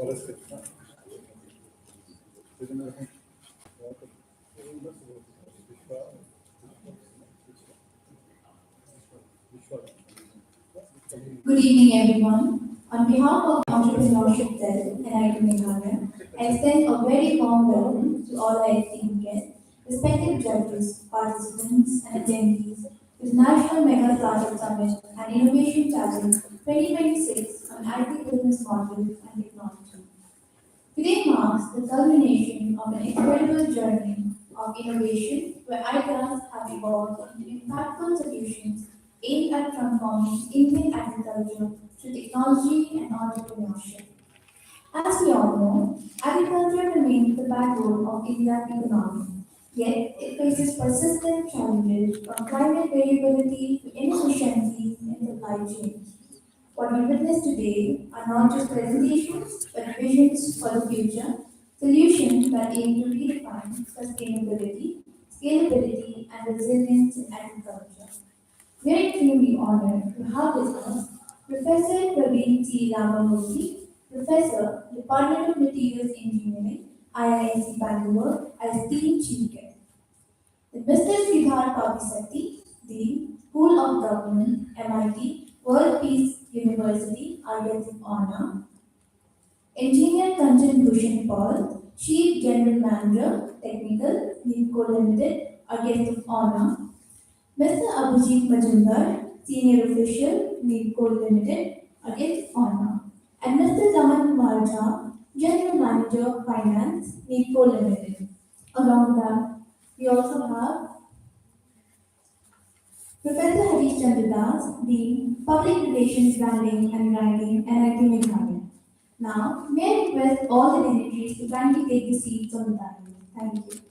Good evening, everyone. On behalf of Entrepreneurship Cell and IT Meghalaya, I extend a very warm welcome to all our esteemed guests, respected judges, participants, and attendees to the National Mega Startup Summit and Innovation Challenge 2026 on Agri-Business Models and Technology. Today marks the culmination of an incredible journey of innovation where ideas have evolved into impactful solutions aimed at transforming Indian agriculture through technology and entrepreneurship. As we all know, agriculture remains the backbone of India's economy, yet it faces persistent challenges from climate variability to inefficiencies in supply chains. What we witness today are not just presentations, but visions for the future, solutions that aim to redefine sustainability, scalability, and resilience in agriculture. We are extremely honored to have with us Professor Praveen T. Ramamurthy, Professor, Department of Materials Engineering, IISc Bangalore, as Dean Chief Guest. Mr. Sridhar Papisetti, Dean, School of Government, MIT, World Peace University, our guest of honor. Engineer Kanchan Bhushan Paul, Chief General Manager, Technical, NIPCO Limited, our guest of honor. Mr. Abhijit Majumdar, Senior Official, NIPCO Limited, our guest of honor. And Mr. Raman Kumar Jha, General Manager, Finance, NIPCO Limited. Along with that, we also have Professor Harish Chandra Das, Dean, Public Relations Branding and Writing, NIT Meghalaya. Now, may I request all the dignitaries to kindly take the seats on the panel. Thank you.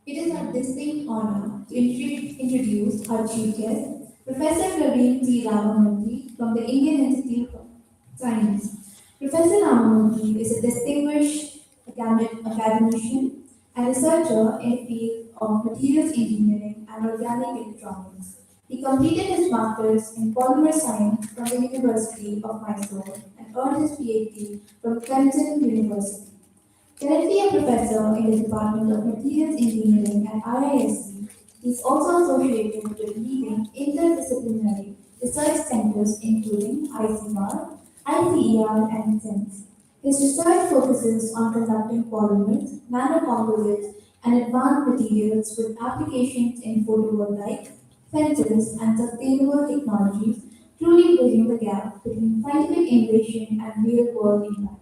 It is our distinct honor to introduce our chief guest, Professor Praveen T. Ramamurthy from the Indian Institute of Science. Professor Ramamurthy is a distinguished academician and researcher in the field of materials engineering and organic electronics. He completed his master's in polymer science from the University of Mysore and earned his PhD from Clemson University. Currently a professor in the Department of Materials Engineering at IISc, he is also associated with leading interdisciplinary research centers including ICMR, ICER, and SENSE. His research focuses on conducting polymers, nanocomposites, and advanced materials with applications in photovoltaic, fences, and sustainable technologies, truly bridging the gap between scientific innovation and real-world impact.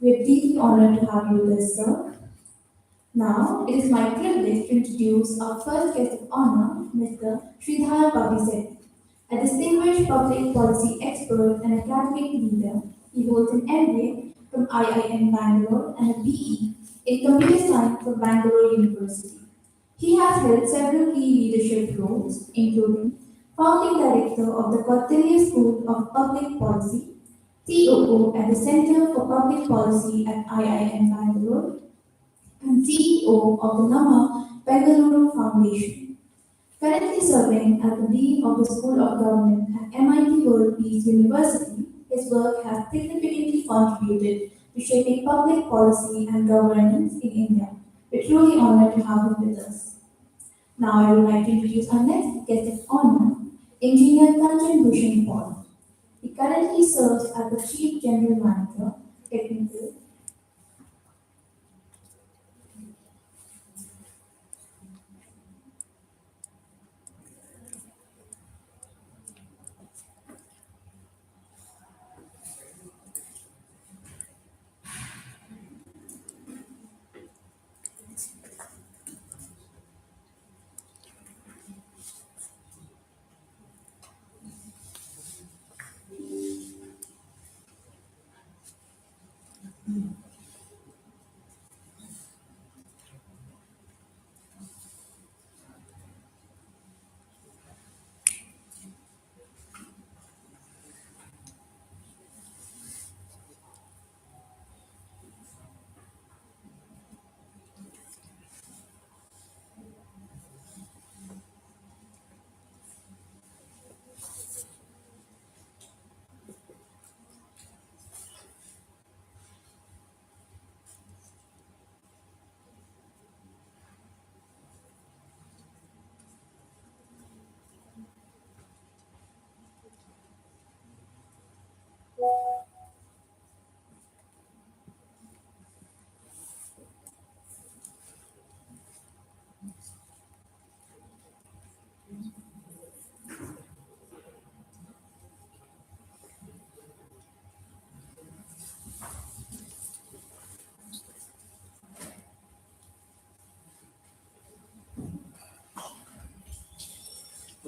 We are deeply honored to have you with us, sir. Now, it is my privilege to introduce our first guest of honor, Mr. Sridhar Papisetti. A distinguished public policy expert and academic leader, he holds an MA from IIM Bangalore and a BE in Computer Science from Bangalore University. He has held several key leadership roles, including founding director of the Kautilya School of Public Policy, COO at the Center for Public Policy at IIM Bangalore, and CEO of the Nama Bengaluru Foundation. Currently serving as the Dean of the School of Government at MIT World Peace University, his work has significantly contributed to shaping public policy and governance in India. We're truly honored to have him with us. Now I would like to introduce our next guest of honor, Engineer Kanchan Bhushan Paul. He currently serves as the Chief General Manager, Technical.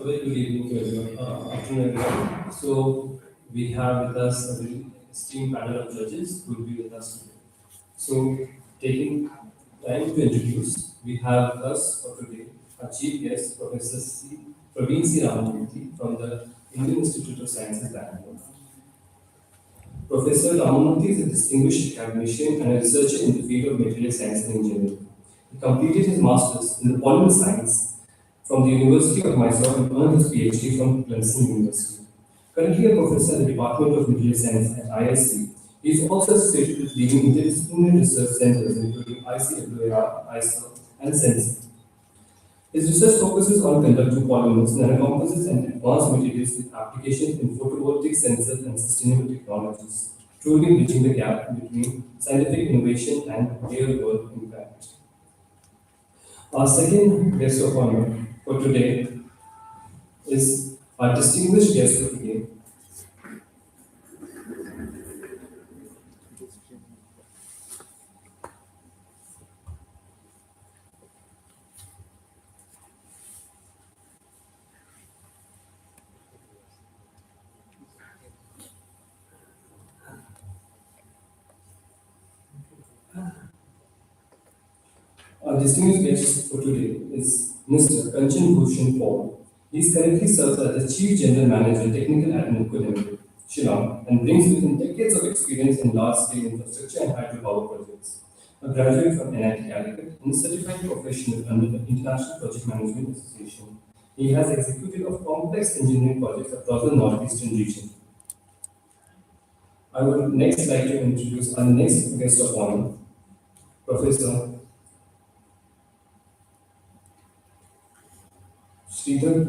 A very good evening to everyone. Afternoon, everyone. So, we have with us a very esteemed panel of judges who will be with us today. So, taking time to introduce, we have with us for today our chief guest, Professor Praveen C. Ramamurthy from the Indian Institute of Sciences, Bangalore. Professor Ramamurthy is a distinguished academician and a researcher in the field of material science and engineering. He completed his master's in the polymer science from the University of Mysore and earned his PhD from Clemson University. Currently a professor in the Department of Material Science at ISC, he is also associated with leading interdisciplinary research centers including ICWAR, ISO, and SENSE. His research focuses on conductive polymers, nanocomposites, and advanced materials with applications in photovoltaic sensors and sustainable technologies, truly bridging the gap between scientific innovation and real-world impact. Our second guest of honor for today is our distinguished guest for today. Our distinguished guest for today is Mr. Kanchan Bhushan Paul. He is currently serves as the Chief General Manager, Technical at Nuclear Limited, Shillong, and brings with him decades of experience in large-scale infrastructure and hydropower projects. A graduate from NIT Calicut and a certified professional under the International Project Management Association, he has executed of complex engineering projects across the northeastern region. I would next like to introduce our next guest of honor, Professor Sridhar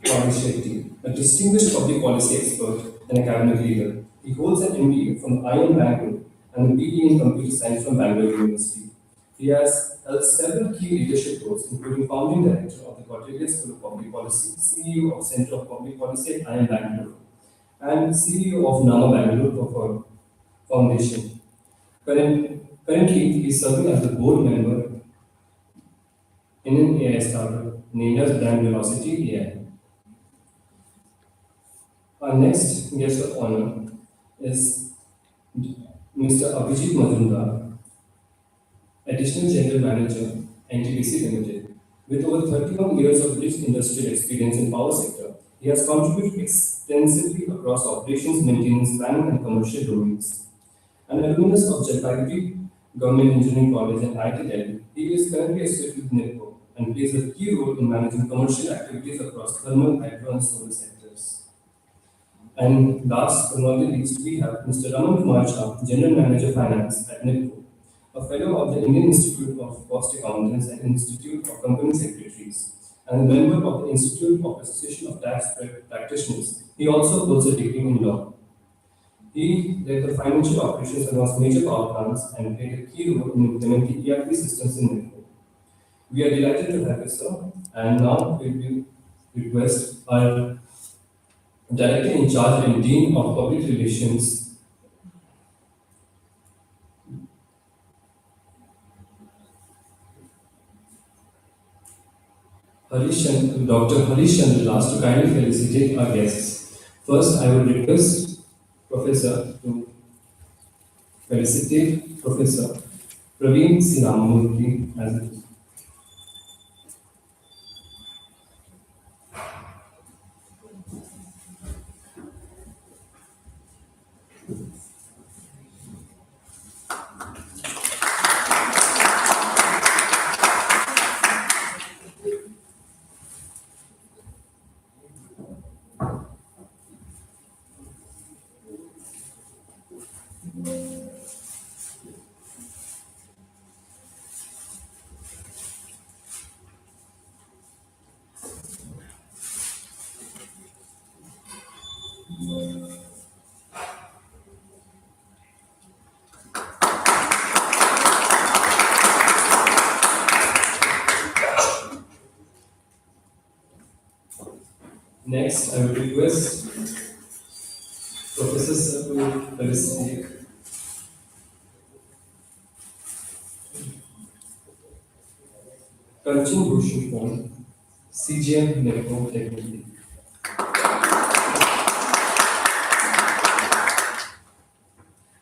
Shetty, a distinguished public policy expert and academic leader. He holds an MBA from IIM Bangalore and a BE in Computer Science from Bangalore University. He has held several key leadership roles, including founding director of the Cortelia School of Public Policy, CEO of Center of Public Policy at IIM Bangalore, and CEO of NAMA Bangalore Foundation. Currently, he is serving as the board member in an AI startup named as Brand Velocity AI. Our next guest of honor is Mr. Abhijit Mazumdar, Additional General Manager, NTPC Limited. With over 31 years of rich industrial experience in power sector, he has contributed extensively across operations, maintenance, planning, and commercial domains. An alumnus of Jalpaiguri Government Engineering College and IIT Delhi, he is currently associated with NIPCO and plays a key role in managing commercial activities across thermal, hydro, and solar sectors. And last but not the least, we have Mr. Raman Kumar Shah, General Manager Finance at NIPCO, a fellow of the Indian Institute of Cost Accountants and Institute of Company Secretaries, and a member of the Institute of Association of Tax Practitioners. He also holds a degree in law. He led the financial operations across major power plants and played a key role in implementing ERP systems in NIPCO. We are delighted to have you, sir. And now we will request our Director in charge and Dean of Public Relations, Dr. Harish Chandra, to kindly felicitate our guests. First, I would request Professor to felicitate Professor Praveen C. Ramamurthy as it is. Next, I would request Professor Sir to felicitate Kanchan Bhushan Paul. CGM Nepco Technically.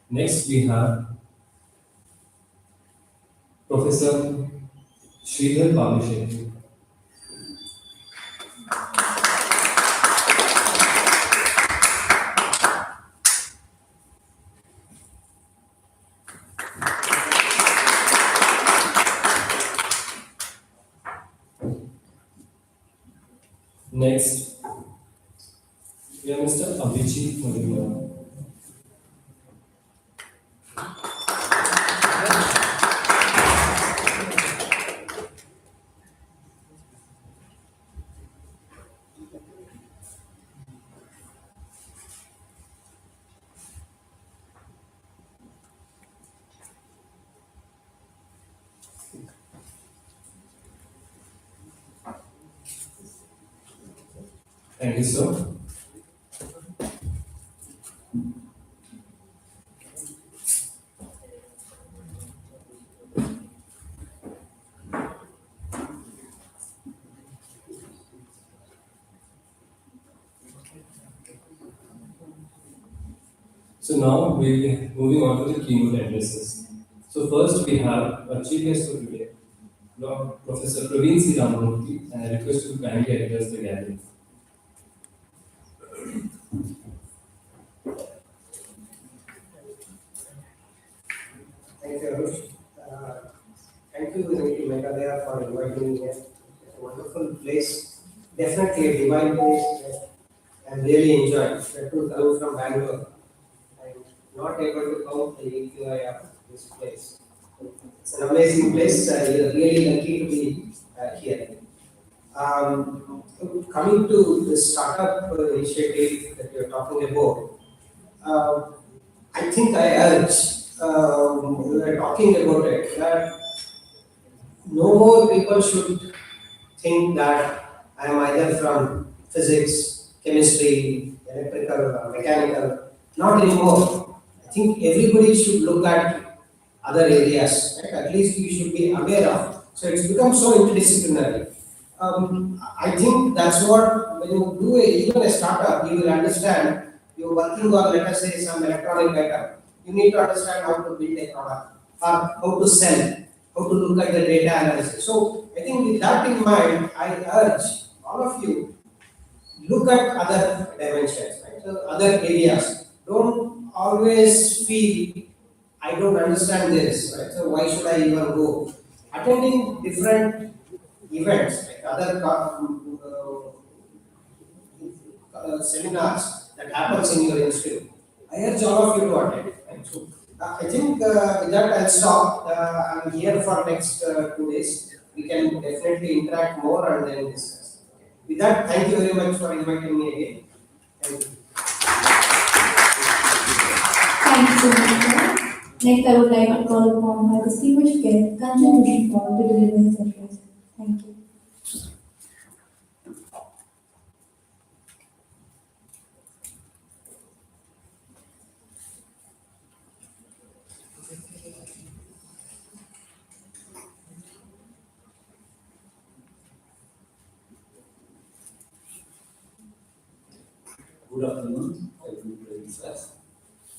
Next, we have Professor Sridhar Babishe. Next, we have Mr. Abhijit Madhura. Thank you, sir. So now we'll be moving on to the keynote addresses. So first we have our chief guest for today, Professor Praveen C. Ramamurthy, and I request you to kindly address the gathering. Thank you, Anush. Thank you, Meghalaya, for inviting me here. It's a wonderful place, definitely a divine place. I'm really enjoying. That too coming from Bangalore. I'm not able to count the AQI of this place. It's an amazing place. You're really lucky to be here. Coming to the startup initiative that you're talking about, uh, I think I urge, we were talking about it, that no more people should think that I am either from physics, chemistry, electrical, mechanical. Not anymore. I think everybody should look at other areas, right? At least we should be aware of. So it's become so interdisciplinary. I think that's what, when you do even a startup, you will understand you're working on, let us say, some electronic item. You need to understand how to build a product or how to sell, how to look at the data analysis. So I think with that in mind, I urge all of you look at other dimensions, right? So other areas. Don't always feel I don't understand this, right? So why should I even go? Attending different events, like other seminars that happens in your institute. I urge all of you to attend. Right? So, I think with that I'll stop. I'm here for next 2 days. We can definitely interact more and then discuss. With that, thank you very much for inviting me again. Thank you. Thank you so much, sir. Next, I would like to call upon my distinguished guest, Kanchan Bhushan Paul, to deliver his address. Thank you. Good afternoon, everybody.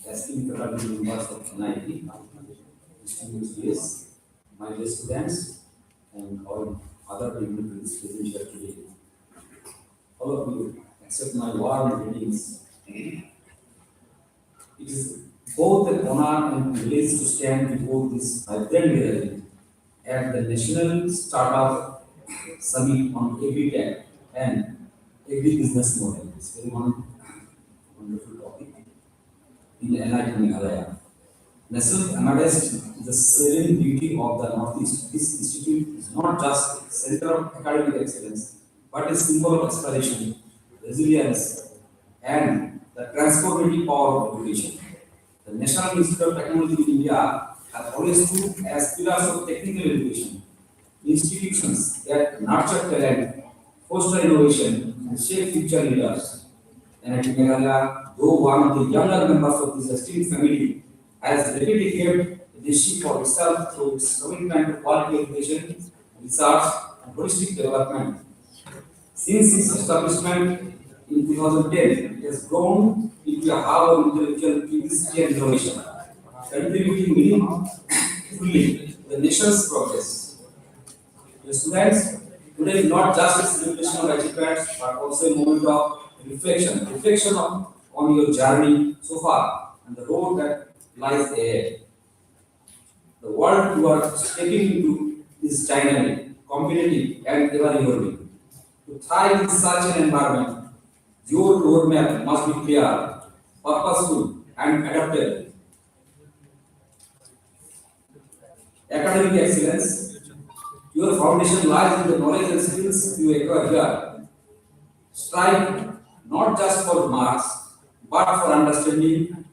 Esteemed faculty members of NIT, distinguished guests, my dear students, and all other dignitaries present here today. All of you, accept my warm greetings. It is both an honor and privilege to stand before this vibrant gathering at the National Startup Summit on Agri-Tech and Agri-Business Model. It's very wonderful topic in the NIT Meghalaya. Nestled amidst the serene beauty of the Northeast, this institute is not just a center of academic excellence, but a symbol of aspiration, resilience, and the transformative power of education. The National Institute of Technology in India has always stood as pillars of technical education, institutions that nurture talent, foster innovation, and shape future leaders. NIT Meghalaya, though one of the younger members of this esteemed family, has repeatedly kept the ship for itself through its commitment to quality education, research, and holistic development. Since its establishment in 2010, it has grown into a hub of intellectual curiosity and innovation, contributing meaningfully to the nation's progress. The students, today is not just a celebration of achievements, but also a moment of on your journey so far and the road that lies ahead. The world you are stepping into is dynamic, competitive, and ever evolving. To thrive in such an environment, your roadmap must be clear, purposeful, and adaptable. Academic excellence, your foundation lies in the knowledge and skills you acquire here. Strive not just for marks, but for understanding,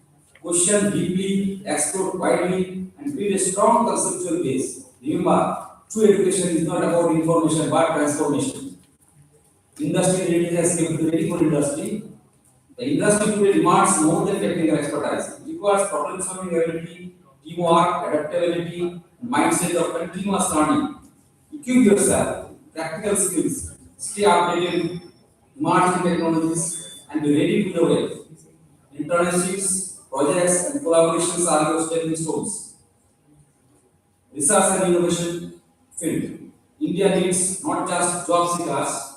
question deeply, explore widely, and build a strong conceptual base. Remember, true education is not about information but transformation. Industry readiness is ready for industry. The industry today demands more than technical expertise. It requires problem solving ability, teamwork, adaptability, and mindset of continuous learning. Equip yourself, with practical skills, stay updated, emerging technologies, and be ready to innovate. Internships, projects, and collaborations are your stepping stones. Research and innovation field. India needs not just job seekers,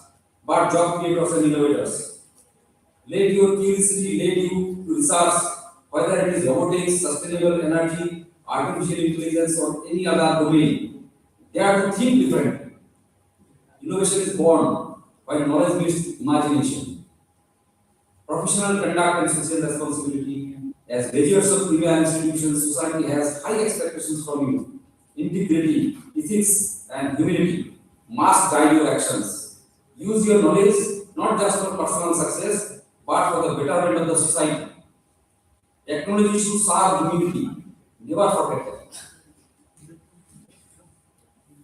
but job creators and innovators. Let your curiosity lead you to research, whether it is robotics, sustainable energy, artificial intelligence, or any other domain. They are to think differently. Innovation is born when knowledge meets imagination. Professional conduct and social responsibility. As graduates of premier institutions, society has high expectations from you. Integrity, ethics, and humility must guide your actions. Use your knowledge not just for personal success, but for the betterment of the society. Technology should serve humanity, never forget it.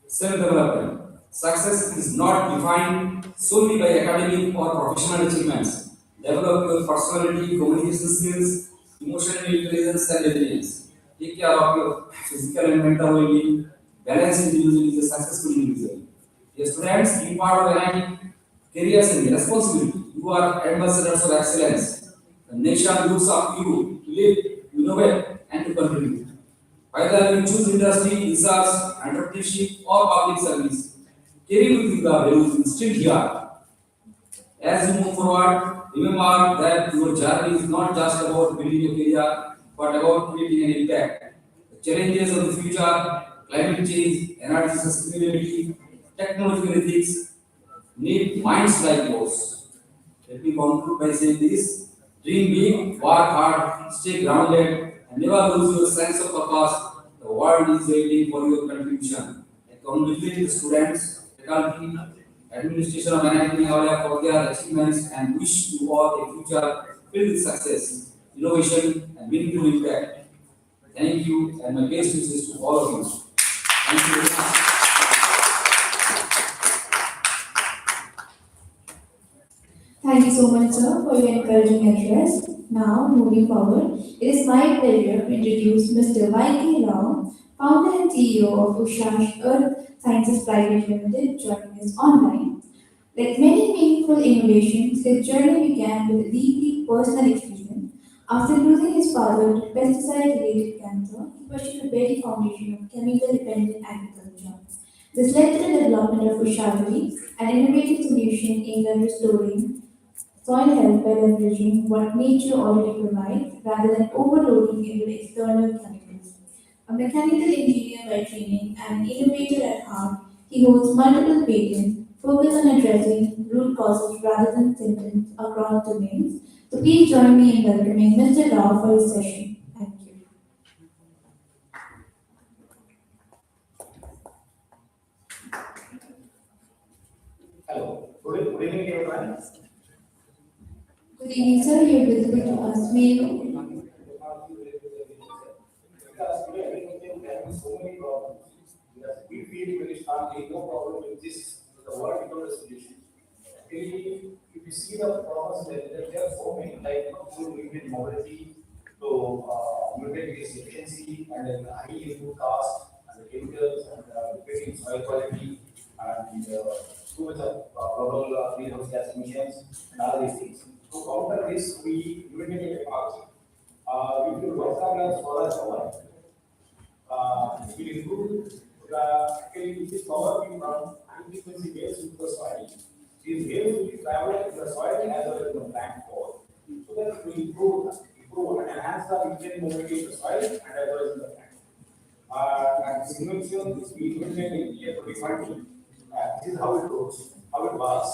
Self-development. Success is not defined solely by academic or professional achievements. Develop your personality, communication skills, emotional intelligence, and resilience. Take care of your physical and mental well-being. Balanced individual is a successful individual. Your students, being part of NIT, careers and responsibility. You are ambassadors of excellence. The nation looks up to you to live, to innovate, and to contribute. Whether you choose industry, research, entrepreneurship, or public service, carry with you the values instilled here. As you move forward, remember that your journey is not just about building a career, but about creating an impact. The challenges of the future, climate change, energy sustainability, technological ethics, need minds like yours. Let me conclude by saying this: dream big, work hard, stay grounded, and never lose your sense of purpose. The world is waiting for your contribution. I congratulate the students, faculty, administration of NIT Meghalaya for their achievements and wish you all a future filled with success, innovation, and meaningful impact. Thank you, and my best wishes to all of you. Thank you very much. Thank you so much, sir, for your encouraging address. Now, moving forward, it is my pleasure to introduce Mr. Y.K. Rao, founder and CEO of Ushash Earth Sciences Private Limited, joining us online. Like many meaningful innovations, his journey began with a deeply personal experience. After losing his father to pesticide-related cancer, he pursued the very foundation of chemical-dependent agriculture. This led to the development of Ushadri, an innovative solution aimed at restoring soil health by leveraging what nature already provides rather than overloading it with external chemicals. A mechanical engineer by training and an innovator at heart, he holds multiple patents focused on addressing root causes rather than symptoms across domains. So please join me in welcoming Mr. Rao for his session. Thank you. Hello. Good evening, everyone. Good evening, sir. You're visible to us. May you know? Because today we think there are so many problems. Because we feel very strongly no problem exists. The world becomes a solution. Actually, if you see the problems, there are so many like to limit mobility, to limit its efficiency, and then high input cost, and the chemicals, and getting soil quality, and too much of global greenhouse gas emissions and all these things. To counter this, we implemented technology. If you work on a solar power, it will improve actually this power being from high frequency waves into the soil. These waves will be traveled in the soil as well as in the plant core. So that it will improve and enhance the nutrient mobility of the soil and as well as in the plant. And simulation is being implemented in year 2020. This is how it goes, how it works.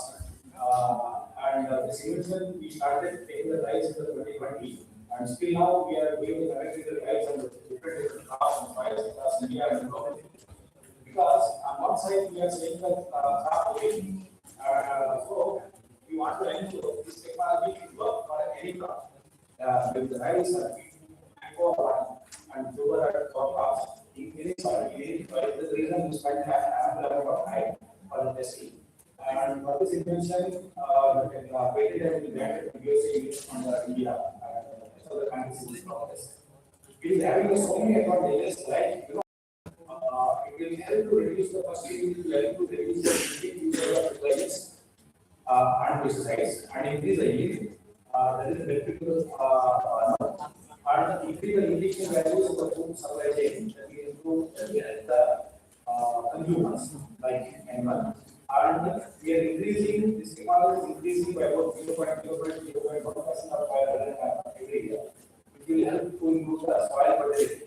The simulation we started taking the trials in the 2020, and still now we are doing the connecting the trials on the different crops and trials across India and globally. Because on one side we are saying that crop rotation, so we want to ensure this technology will work for any crop. With the rice and and sugar and crops, in any soil, the reason we spend ample amount of time for the testing. And for this invention, the patent has been granted to USA and India and other countries in this process. It is having so many advantages, like it will help to reduce the first it will help to reduce the usage of fertilizers and pesticides and increase the yield. That is beneficial and increase the nutrition values of the food supply chain that will improve the consumers like animals. And we are increasing this technology is increasing by about 0.1% of soil every year. It will help to improve the soil fertility.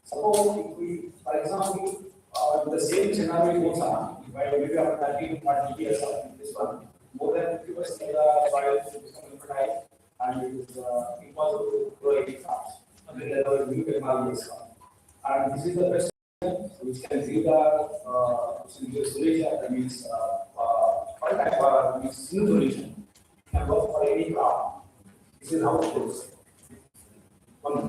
Suppose if we, for example, the same scenario goes on, by maybe after 30 to 40 years of this one, more than 50% of the soil will become fertile and it is impossible to grow any crops. And then there are new technologies. And this is the best which can give the solution, that means new solution can work for any crop. This is how it goes. One.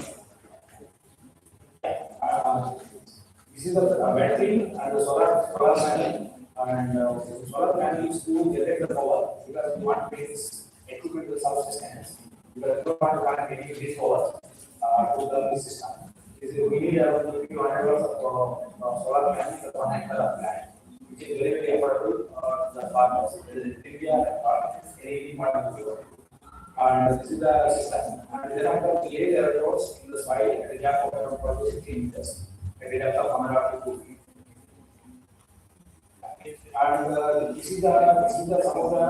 This is the battery and the solar panel, and solar panel is to generate the power because we want this equipment to self-sustenance. Because we don't want to run any this power to the system. We need around 200 of solar panels for 1 hectare of land, which is very, very affordable to the farmers. In India, any part of the world. And this is the system. And then after the area there are roads in the soil at a gap of around 12 to 16 meters, at a depth of 1.5 to 2 feet. And this is the some of the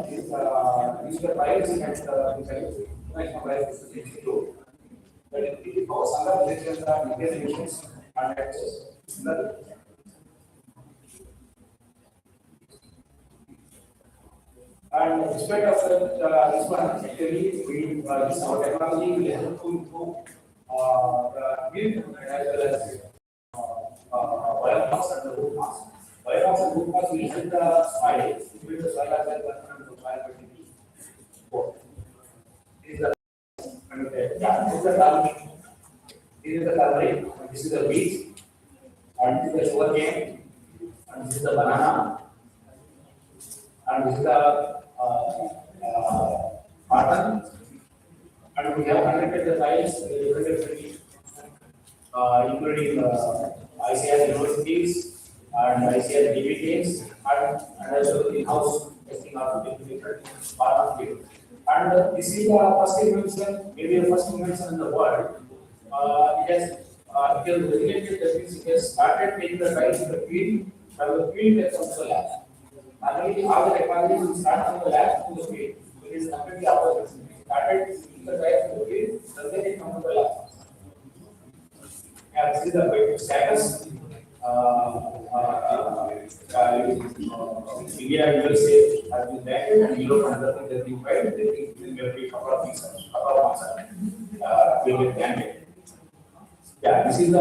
these are trials in national trials institute. But it is also under relations and emissions and access. And despite of this one, actually, we this our technology will help to improve the yield as well as biomass and the root mass. Biomass and root mass will help the soil to build the soil as well as the soil fertility. This is the and this is the turmeric. This is the turmeric. This is the wheat. And this is the sugarcane. And this is the banana. And this is the cotton, and we have conducted the trials including ICR universities and ICR DB teams and also in-house testing of different farmers field. And this is the first invention, maybe the first invention in the world. It has regulated that means it has started taking the trials in the field from the field that comes to the lab. Normally, all the technologies will start from the lab to the field. It is completely opposite. We started in the trials to the field, then it comes to the lab. Yeah, this is the status. India, USA has been banned, and Europe and other things have been banned. They think there will be a couple of things, will be banned. Yeah, this is the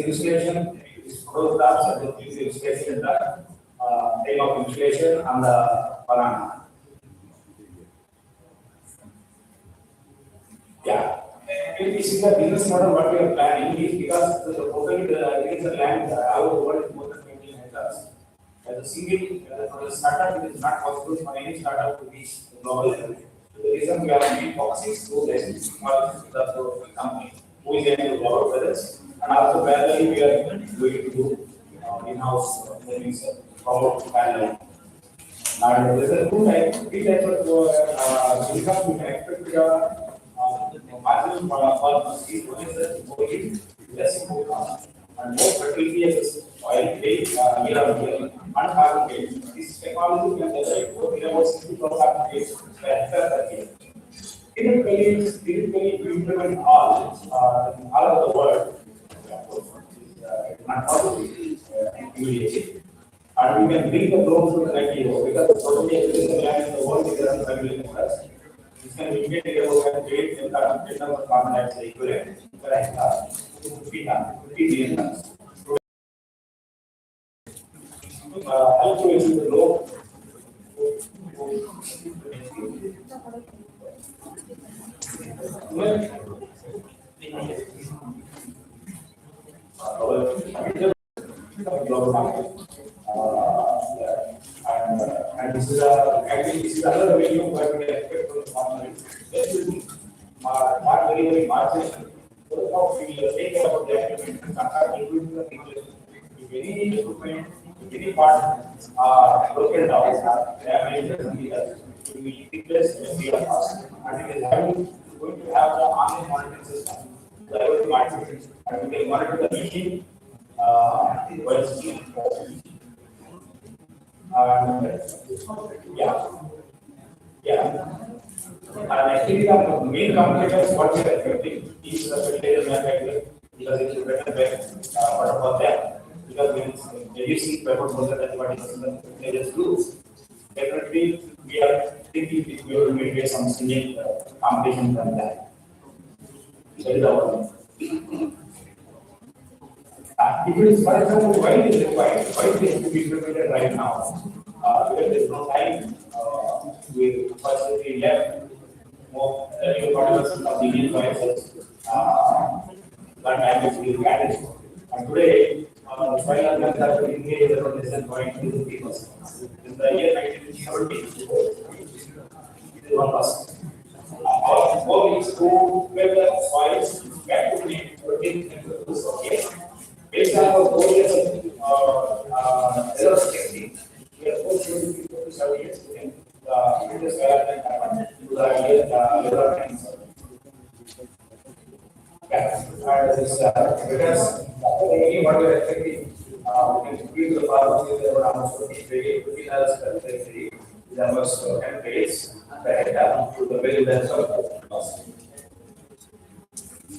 illustration. This photographs and the illustration, the type of illustration on the banana. Yeah. This is the business model what we are planning is because the total agriculture land all over the world is more than 20 hectares. As a single for the startup, it is not possible for any startup to reach the global level. So the reason we are mainly focusing to licensing technologies with the company who is able to global presence, and also parallelly we are going to do in-house learning. from panel. And there's a three types of income you can expect marginal farmers. One is the only less income and more fertility as oil based year on year and carbon based. This technology can generate in about 60,000 days per hectare per year. Typically, we implement all over the world. It's not possible immediately. And we can bring the drones to the next level because totally everything land in the world is around 5 million plus. This can immediately about weight and carbon dioxide equivalent. Correct. 50 million tons. Help to achieve the low. Global market. And this is actually this is another way of what we expect from the farmer. This will be not very marginal. So now we will take care of that and start including the features. If any equipment, if any part broken down, they are maintenance we will replace the free of cost. And it is going to have the online monitoring system. The IoT monitoring system. And we can monitor the machine while it's being yeah. And I think the main competitors what we are expecting is the fertilizer manufacturer because it is better than what about that because when you see pepper more than 20% fertilizers do, definitely we are thinking we will make some singing competition from that. That is our if it is, for example, why it is required, why it is to be implemented right now? Because there is no time. We firstly left more new products of the Indian prices. That time is being managed. And today, the final plans are to engage the less than 0.23%. In the year 1970, it is 1%. Our goal is to get the soils back to the 14%. Based on our 4 years of error testing, we are supposed to 7 years in the previous development happened to the error cancer. Yeah, and this because only what we are expecting, we can give the farmers with around 50 hours per day. There was 10 days per hectare to the very best of loss.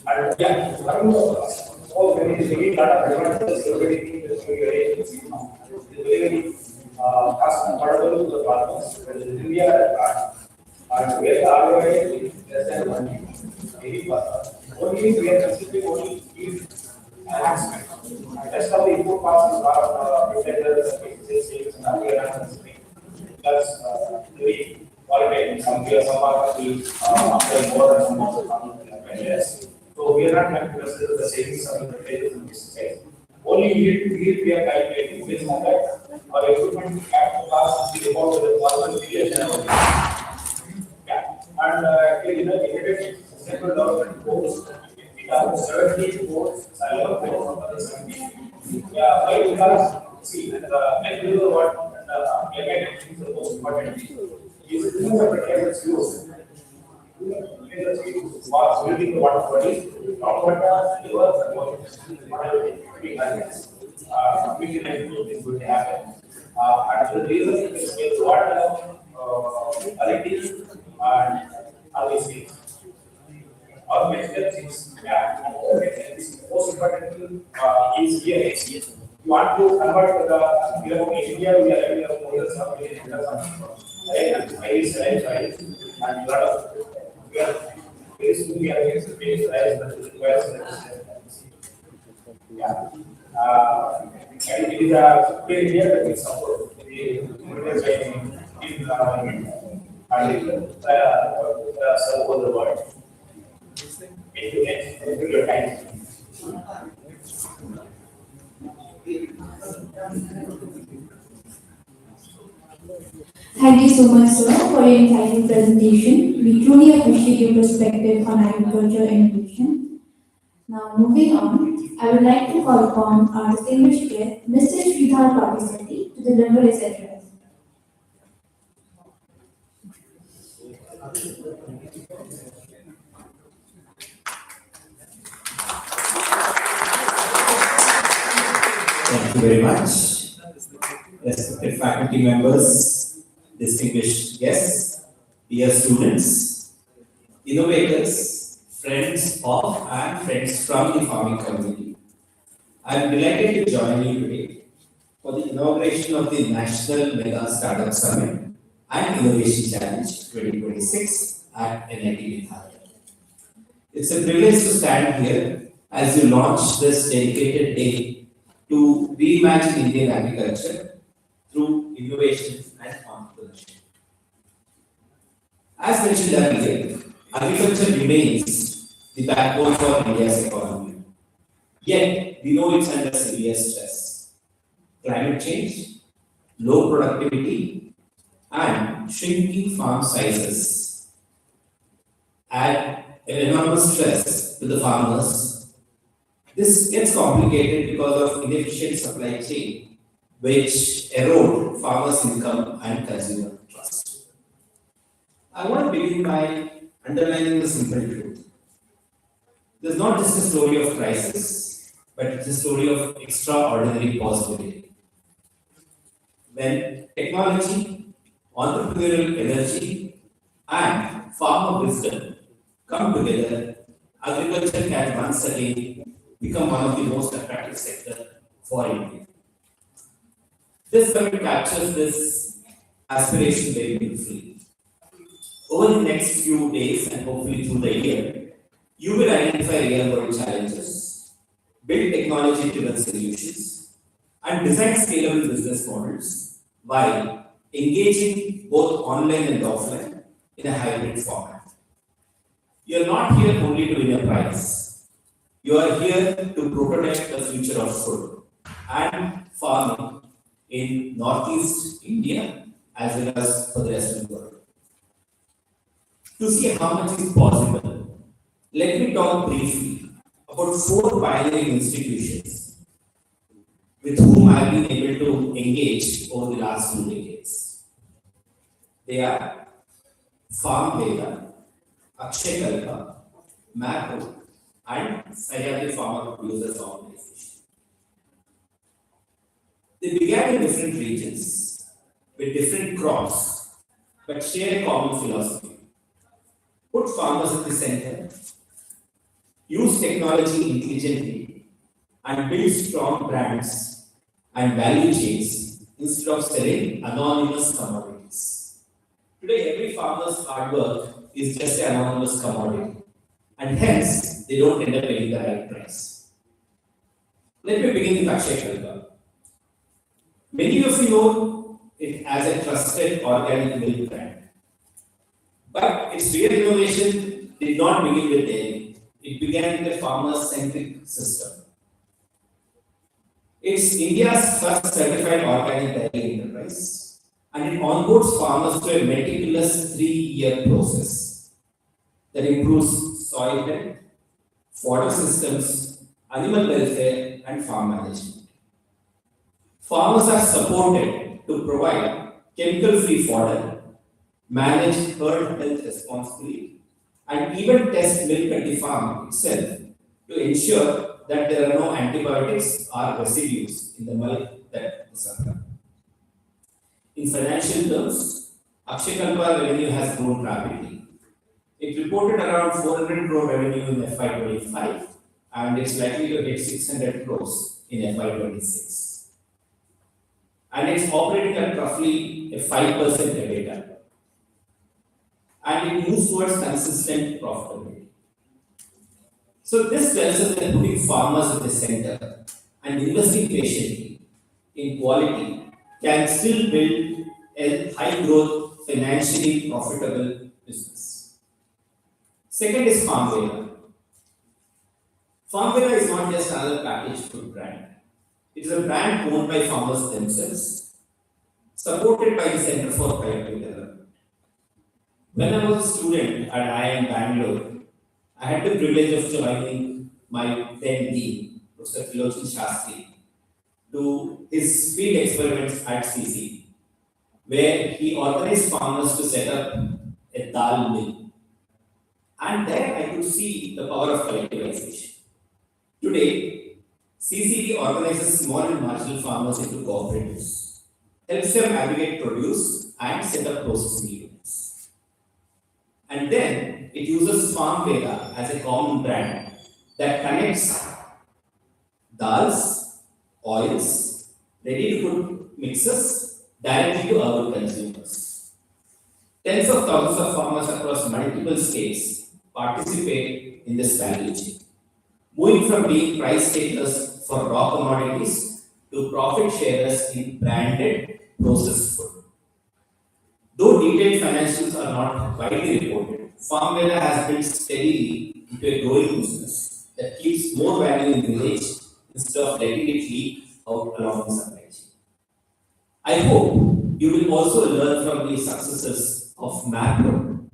And yeah, all very lot of advantages already very cost affordable to the farmers. But in India, and where the ROI is less than 1 only we are considering only if enhancement. Rest of the input costs are fertilizers, pesticides, and we are not considering. Plus, very volatile. Some years some are after more and some are less. So we are not going to consider the savings of the fertilizers in this case. Only yield we are calculating based on that. Our equipment capital cost is about the 1 billion. Yeah, and in the integrated central development course, we have 70 courses, I love course on the 70. Yeah, why? Because see, like you know what climate is the most important thing. Is to move the climate use. Was building the water body, groundwater, river, we can is going to happen. And the reason is water quality and obviously our method is most important is here. You want to convert the India, we are having a more than 7 million right? Right, and lot of we are very soon we are going to face rice that requires yeah. And it is a very clear that we support the modernization in serve all the world. Thank you your time. Thank you so much, sir, for your insightful presentation. We truly appreciate your perspective on agriculture innovation. Now, moving on, I would like to call upon our distinguished guest, Mr. Sridhar Patissetti, to deliver his address. Thank you very much. Respected faculty members, distinguished guests, dear students, innovators, friends of and friends from the farming community. I am delighted to join you today for the inauguration of the National Mega Startup Summit and Innovation Challenge 2026 at NIT Meghalaya. It's a privilege to stand here as you launch this dedicated day to reimagine Indian agriculture through innovation and entrepreneurship. As mentioned earlier, agriculture remains the backbone for India's economy. Yet, we know it's under severe stress. Climate change, low productivity, and shrinking farm sizes add an enormous stress to the farmers. This gets complicated because of inefficient supply chain, which erode farmers' income and consumer trust. I want to begin by underlining the simple truth. This is not just a story of crisis, but it's a story of extraordinary possibility. When technology, entrepreneurial energy, and farmer wisdom come together, agriculture can once again become one of the most attractive sectors for India. This summit captures this aspiration very beautifully. Over the next few days and hopefully through the year, you will identify real world challenges, build technology driven solutions, and design scalable business models while engaging both online and offline in a hybrid format. You are not here only to win a prize. You are here to prototype the future of food and farming in Northeast India as well as for the rest of the world. To see how much is possible, let me talk briefly about four pioneering institutions with whom I have been able to engage over the last 2 decades. They are Farm Veda, Akshay Kalpa, MAPO, and Sahyadri Farmer Producers Organization. They began in different regions with different crops, but share a common philosophy. Put farmers at the center, use technology intelligently, and build strong brands and value chains instead of selling anonymous commodities. Today, every farmer's hard work is just an anonymous commodity, and hence they don't end up paying the right price. Let me begin with Akshay Kalpa. Many of you know it as a trusted organic milk brand. But its real innovation did not begin with dairy. It began with a farmer-centric system. It's India's first certified organic dairy enterprise, and it onboards farmers to a meticulous 3-year process that improves soil health, fodder systems, animal welfare, and farm management. Farmers are supported to provide chemical-free fodder, manage herd health responsibly, and even test milk at the farm itself to ensure that there are no antibiotics or residues in the milk that is supplied. In financial terms, Akshay Kalpa revenue has grown rapidly. It reported around 400 crore revenue in FY25 and it's likely to hit 600 crores in FY26. And it's operating at roughly a 5% EBITDA. And it moves towards consistent profitability. So this tells us that putting farmers at the center and investing patiently in quality can still build a high growth, financially profitable business. Second is Farmveda. Farmveda is not just another packaged food brand. It is a brand owned by farmers themselves, supported by the Center for Collective Development. When I was a student at IIM Bangalore, I had the privilege of joining my then dean, Professor Philochin Shastri, to his field experiments at CC, where he organized farmers to set up a dal mill. And there I could see the power of collectivization. Today, CCD organizes small and marginal farmers into cooperatives, helps them aggregate produce and set up processing units. And then it uses Farm Veda as a common brand that connects dals, oils, ready to cook mixes directly to our consumers. Tens of thousands of farmers across multiple states participate in this value chain, moving from being price takers for raw commodities to profit sharers in branded processed food. Though detailed financials are not widely reported, Farm Veda has built steadily into a growing business that keeps more value in village instead of letting it leak out along the supply chain. I hope you will also learn from the successes of Macro,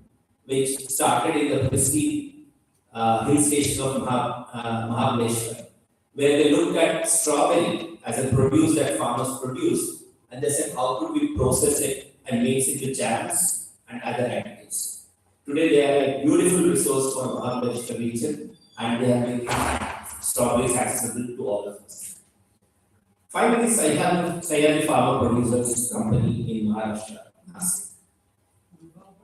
which started in the pristine hill station of Mahabaleshwar, where they looked at strawberry as a produce that farmers produce, and they said, how could we process it and mix it with jams and other additives? Today, they are a beautiful resource for Mahabaleshwar region, and they are making strawberries accessible to all of us. Finally, Sayani Farmer Producers Company in Maharashtra, Nasik,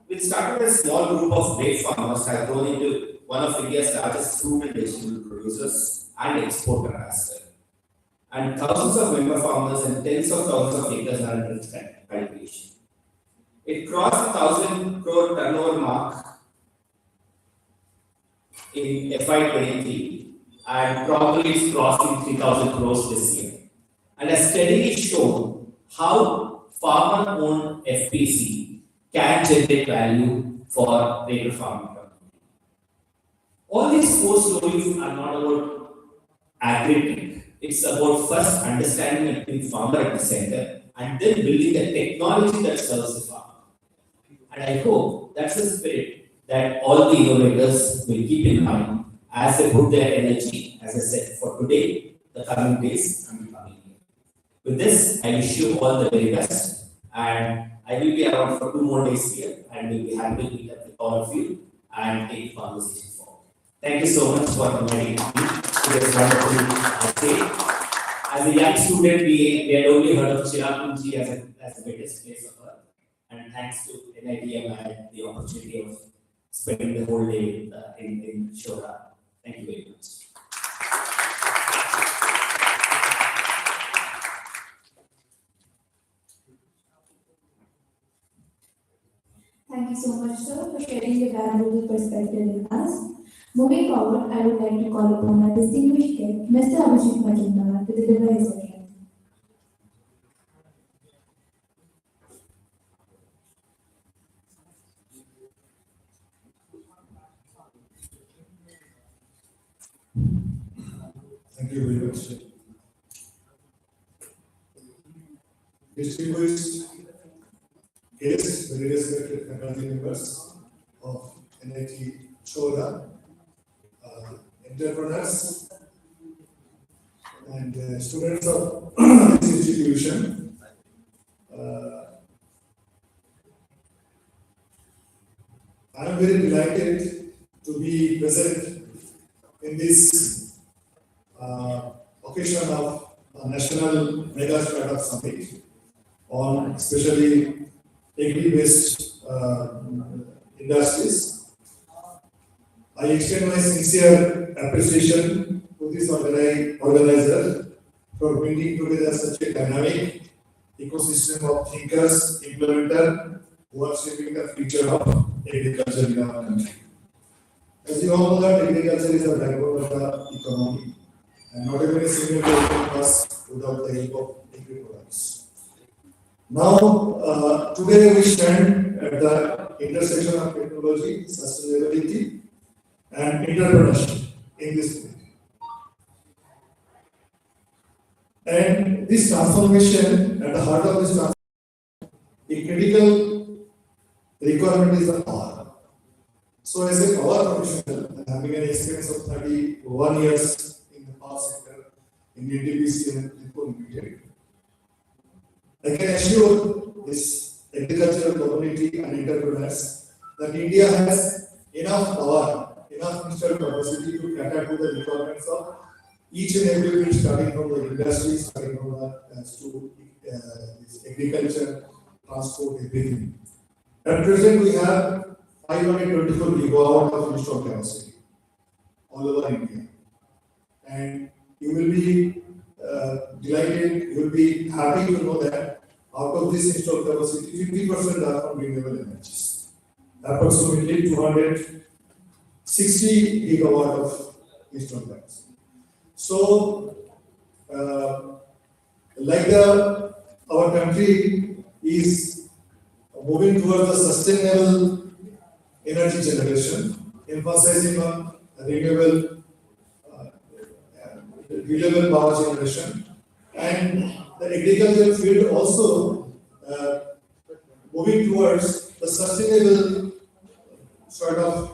which started as a small group of grape farmers, has grown into one of India's largest fruit and vegetable producers and exporter as well. And thousands of member farmers and tens of thousands of acres are under its cultivation. It crossed the 1,000 crore turnover mark in FY23, and probably it's crossing 3,000 crores this year, and has steadily shown how farmer-owned FPC can generate value for greater farming community. All these four stories are not about agri-tech. It's about first understanding and putting farmer at the center, and then building the technology that serves the farmer. And I hope that's the spirit that all the innovators will keep in mind as they put their energy, as I said, for today, the coming days, and the coming year. With this, I wish you all the very best, and I will be around for 2 more days here, and we'll be happy to meet up with all of you and take the conversation forward. Thank you so much for inviting me to this wonderful day. As a young student, we had only heard of Chirapunji as the greatest place of earth, and thanks to NITM, I had the opportunity of spending the whole day in Shoda. Thank you very much. Thank you so much, sir, for sharing your valuable perspective with us. Moving forward, I would like to call upon our distinguished guest, Mr. Abhijit Majumdar, to deliver his address. Thank you very much. Distinguished guests, very respected faculty members of NIT Choda, entrepreneurs, and students of this institution. I am very delighted to be present in this occasion of a National Mega Startup Summit on especially agri-based industries. I extend my sincere appreciation to this organizer for bringing together such a dynamic ecosystem of thinkers, implementers who are shaping the future of agriculture in our country. As you all know that agriculture is the backbone of the economy, and not even a single day can pass without the help of agri products. Now, today we stand at the intersection of technology, sustainability, and entrepreneurship in this field. And this transformation, at the heart of this transformation, a critical requirement is the power. So as a power professional, having an experience of 31 years in the power sector in NTPC and Tipur Limited, I can assure this agricultural community and entrepreneurs that India has enough power, enough installed capacity to cater to the requirements of each and every field, starting from the industry, starting from the this agriculture, transport, everything. At present, we have 524 gigawatt of installed capacity all over India, and you will be delighted, you will be happy to know that out of this installed capacity, 50% are from renewable energies, approximately 260 gigawatt of installed capacity. So, like our country is moving towards the sustainable energy generation, emphasizing on uh, renewable power generation, and the agricultural field also moving towards the sustainable sort of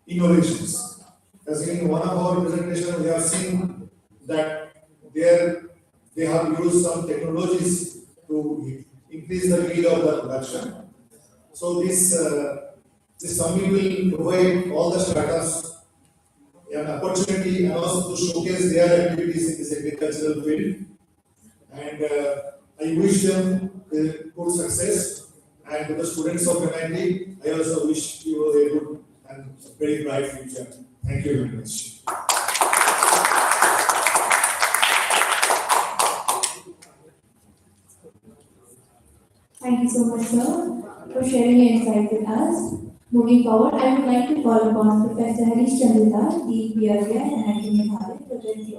innovations. As in one of our presentations, we have seen that there they have used some technologies to increase the yield of the production. So this summit will provide all the startups an opportunity and also to showcase their activities in this agricultural field. And I wish them good success. And to the students of NIT, I also wish you a good and very bright future. Thank you very much. Thank you so much, sir, for sharing your insight with us. Moving forward, I would like to call upon Professor Harish Chandra, the PRI and IIT Meghalaya, to address the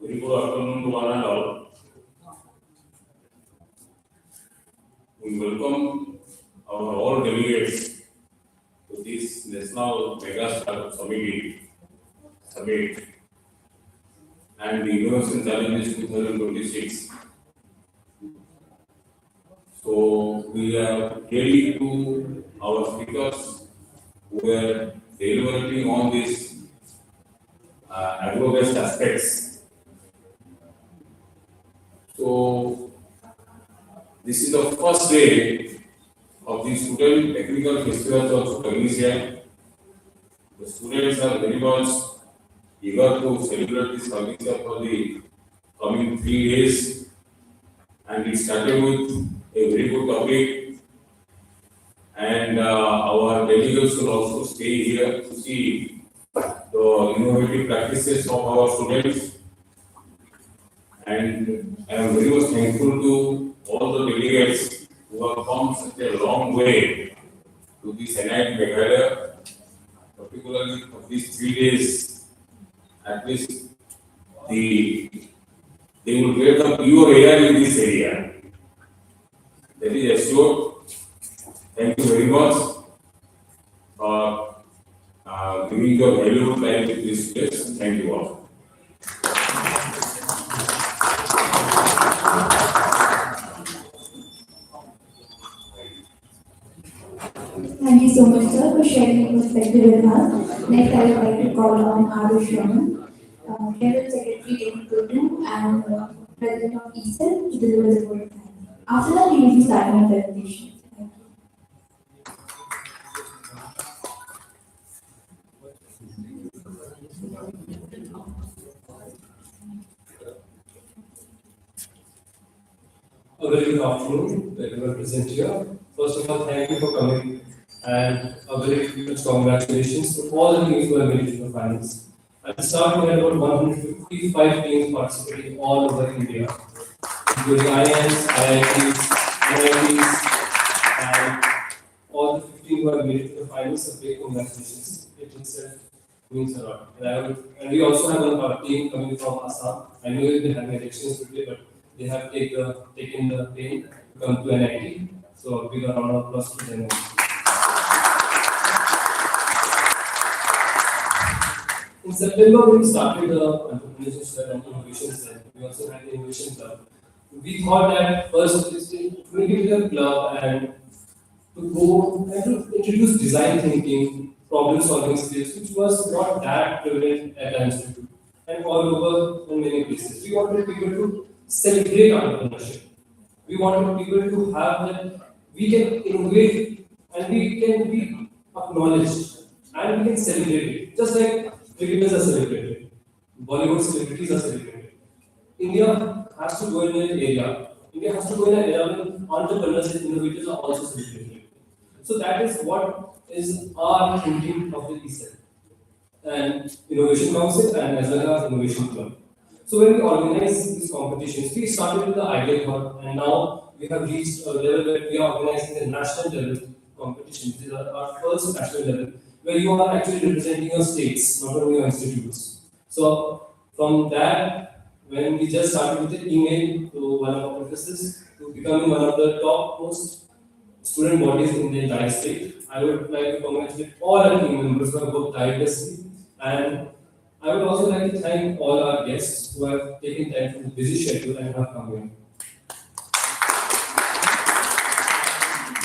Very good afternoon to one and all. We welcome our all delegates to this National Mega Startup Summit and the Innovation Challenges 2026. So we are clearly to our speakers who were deliberating on these agro-based aspects. So this is the first day of the student technical festivals of Tunisia. The students are very much eager to celebrate this Tunisia for the coming 3 days, and it started with a very good topic. And our delegates will also stay here to see the innovative practices of our students. And I am very much thankful to all the delegates who have come such a long way to this NIT Meghalaya, particularly for these 3 days. At least they will get the pure air in this area. That is assured. Thank you very much for giving your valuable time to this place. Thank you all. Thank you so much, sir, for sharing your perspective with us. Next, I would like to call on Arush Raman, General Secretary Technical 2 and President of ESEL, to deliver the word. After that, we will be starting our presentation. Thank you. A very good afternoon, everyone present here. First of all, thank you for coming, and a very huge congratulations to all the teams who have made it to the finals. At the start, we had about 155 teams participating all over India, including IIMs, IITs, NITs, and all the 15 who have made it to the finals. A big congratulations. It itself means a lot. And we also have a team coming from Assam. I know they have elections today, but they have taken the pain to come to NIT. So a big round of applause to them. In September, when we started the entrepreneurship cell and innovation cell, we also had the innovation club. We thought that first is to make it a club and to go and to introduce design thinking, problem solving skills, which was not that prevalent at our institute and all over in many places. We wanted people to celebrate entrepreneurship. We wanted people to have that we can innovate and we can be acknowledged and we can celebrate it. Just like cricketers are celebrated, Bollywood celebrities are celebrated. India has to go in an area. India has to go in an area where entrepreneurs and innovators are also celebrated. So that is what is our thinking of the ESET and Innovation Council and as well as Innovation Club. So when we organize these competitions, we started with the ideal thought and now we have reached a level where we are organizing the national level competition. This is our first national level where you are actually representing your states, not only your institutes. So from that, when we just started with the email to one of our professors to becoming one of the top most student bodies in the entire state. I would like to congratulate all our team members who have worked tirelessly, and I would also like to thank all our guests who have taken time from the busy schedule and have come here.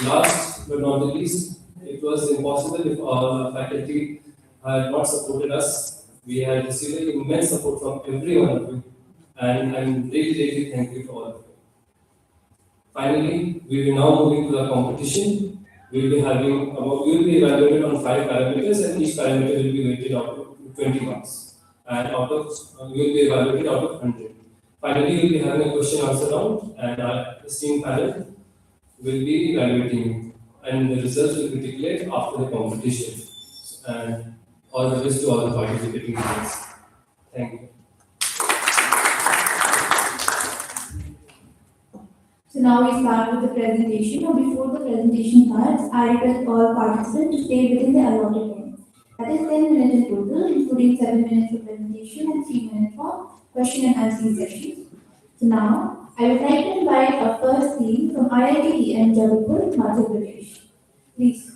Last but not the least, it was impossible if our faculty had not supported us. We had received immense support from every one of you, and I'm really thankful to all of you. Finally, we will now moving to the competition. We will be evaluated on 5 parameters, and each parameter will be weighted out of 20 marks. And out of we will be evaluated out of 100. Finally, we will be having a question answer round, and our esteemed panel will be evaluating you. And the results will be declared after the competition. And all the best to all the participating teams. Thank you. So now we start with the presentation. Now before the presentation starts, I request all participants to stay within the allotted time. That is 10 minutes in total, including 7 minutes for presentation and 3 minutes for question and answer session. So now, I would like to invite our first team from IIT and Jabalpur, Madhya Pradesh. Please.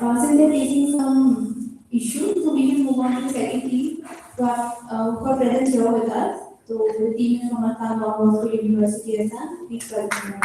Since they're facing some issues, so we will move on to the second team who are present here with us. So the team is from Assam Bosco University, Assam. Please welcome them.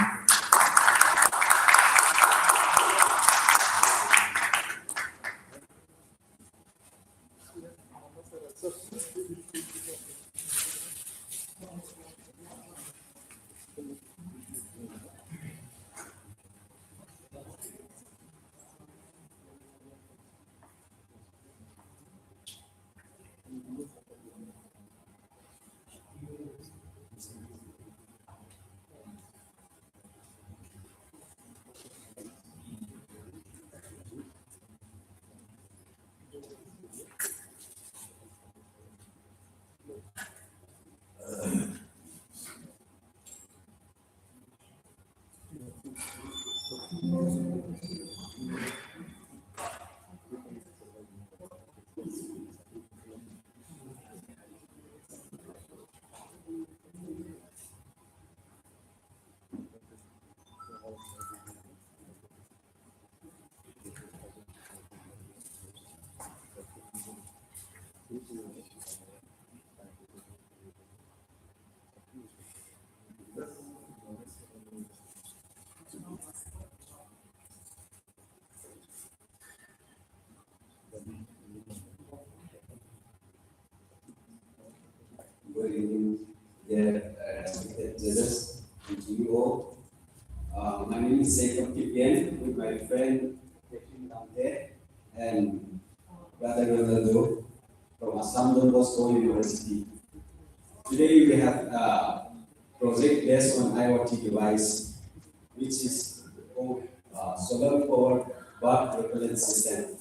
Good evening, dear judges and CEO My name is Jacob Kipian with my friend Kevin down there and brother Ronaldo from Assam Don Bosco University. Today we have a project based on IoT device, which is called solar powered bug repellent system.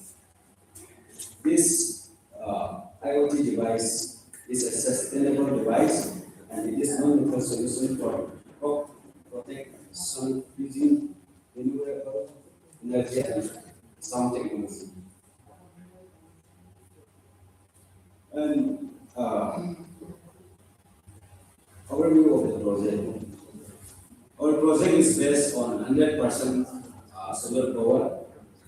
This IoT device is a sustainable device and it is non-lethal solution for crop protection using renewable energy and sound technology. And overview of the project. Our project is based on 100% solar power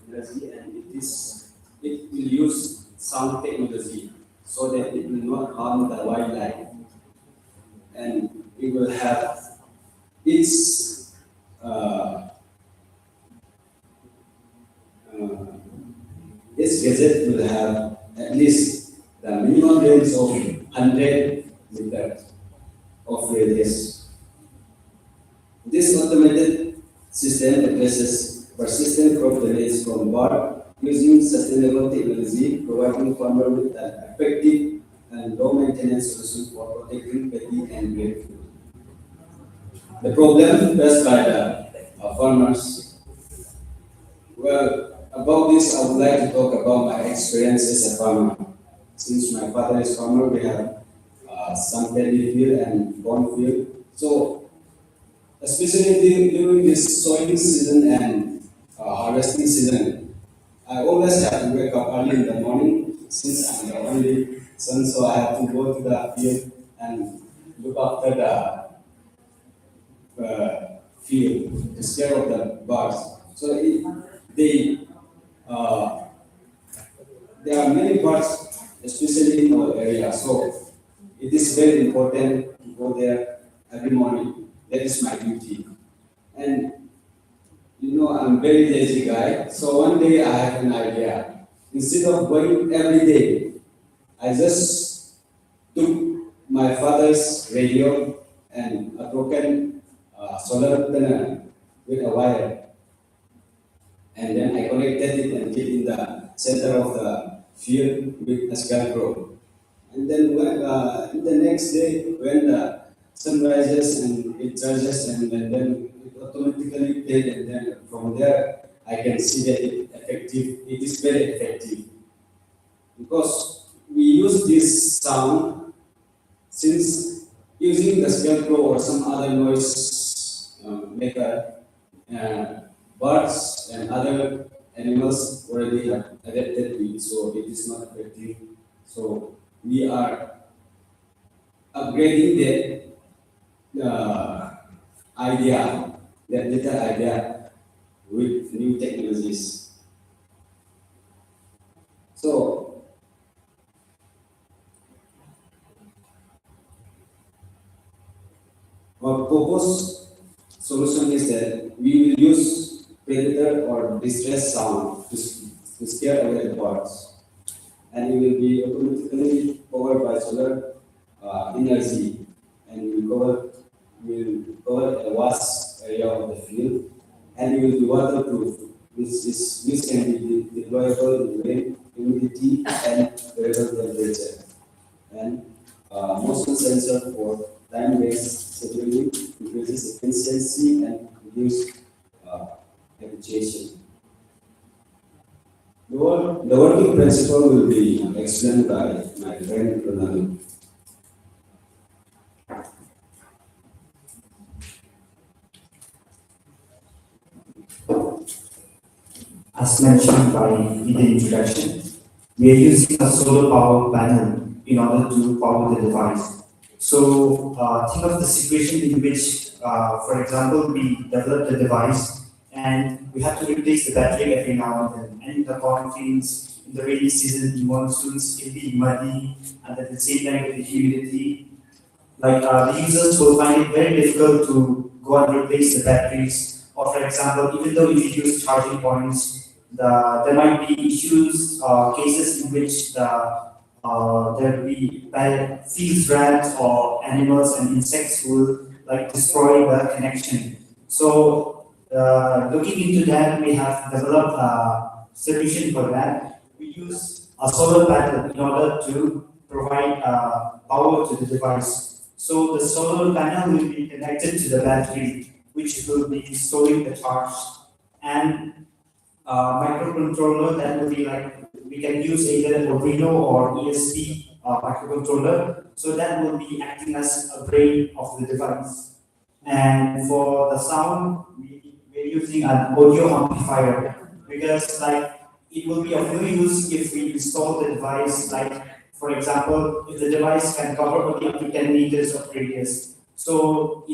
energy and it will use sound technology so that it will not harm the wildlife and it will have its uh, uh, its gadget will have at least the minimum range of 100 meters of radius. This automated system addresses persistent crop damage from bird using sustainable technology, providing farmer with an effective and low maintenance solution for protecting paddy and grain. The problem faced by the farmers. Well, about this, I would like to talk about my experience as a farmer. Since my father is farmer, we have some paddy field and corn field. So, especially during this sowing season and harvesting season, I always have to wake up early in the morning since I'm the only son, so I have to go to the field and look after the field, take care of the birds. So they, uh, there are many birds, especially in our area. So it is very important to go there every morning. That is my duty. And you know, I'm very lazy guy. So one day I have an idea. Instead of going every day, I just took my father's radio and a broken solar panel with a wire. And then I connected it and keep in the center of the field with a scarecrow. And then when, in the next day, when the sun rises and it charges and then it automatically played and then from there I can see that it is very effective. Because we use this sound since using the scarecrow or some other noise maker, birds and other animals already have adapted to it, so it is not effective. So we are upgrading that idea, that little idea with new technologies. So our proposed solution is that we will use predator or distress sound to scare away the birds, and it will be automatically powered by solar energy, and will cover a vast area of the field, and it will be waterproof, which can be deployable in rain, humidity, and variable temperature, and motion sensor for time-based scheduling increases efficiency and reduce habituation. The working principle will be explained by my friend Ronaldo. As mentioned in the introduction, we are using a solar power panel in order to power the device. So think of the situation in which, for example, we develop the device and we have to replace the battery every now and then. And in the cornfields, in the rainy season, in monsoons, it will be muddy, and at the same time with the humidity. Like the users will find it very difficult to go and replace the batteries. Or for example, even though if you use charging points, there might be issues, cases in which there will be field rats or animals and insects who will like destroy the connection. So looking into that, we have developed a solution for that. We use a solar panel in order to provide power to the device. So the solar panel will be connected to the battery, which will be storing the charge, and microcontroller that will be like we can use either Arduino or ESP microcontroller. So that will be acting as a brain of the device. And for the sound, we're using an audio amplifier because like it will be of no use if we install the device like for example if the device can cover only up to 10 meters of radius. So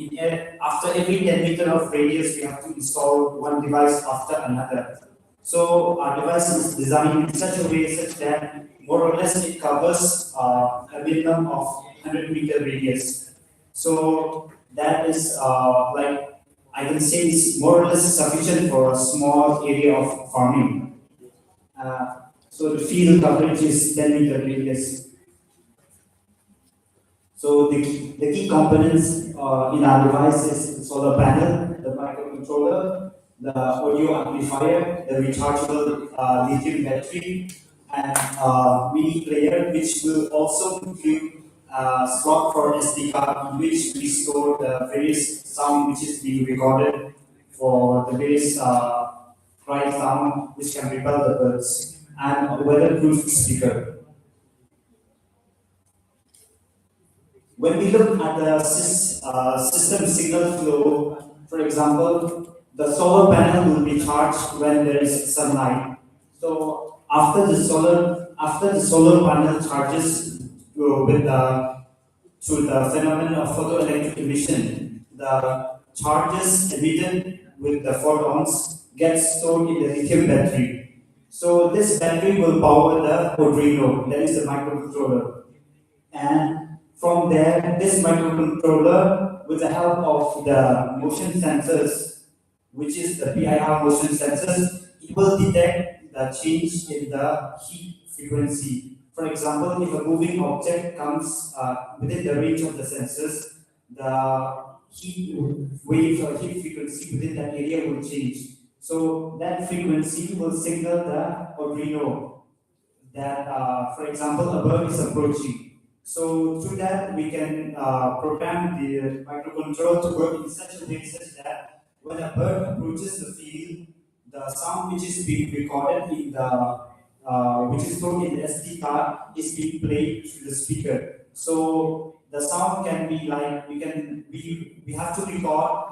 after every 10 meter of radius we have to install one device after another. So our device is designed in such a way such that more or less it covers a minimum of 100-meter radius. So that is like I can say is more or less sufficient for a small area of farming. So the field coverage is 10-meter radius. So the key components in our device is the solar panel, the microcontroller, the audio amplifier, the rechargeable lithium battery, and mini player, which will also include slot for SD card, in which we store the various sound which is being recorded for the various cry sound which can repel the birds, and a weatherproof speaker. When we look at the system signal flow, for example, the solar panel will be charged when there is sunlight. So after the solar panel charges with the through the phenomenon of photoelectric emission, the charges emitted with the photons get stored in the lithium battery. So this battery will power the Arduino, that is the microcontroller. And from there, this microcontroller, with the help of the motion sensors, which is the PIR motion sensors, it will detect the change in the heat frequency. For example, if a moving object comes within the range of the sensors, the heat wave or heat frequency within that area will change. So that frequency will signal the Arduino that, for example, a bird is approaching. So through that, we can program the microcontroller to work in such a way such that when a bird approaches the field, the sound which is being recorded in the which is stored in the SD card is being played through the speaker. So the sound can be like we have to record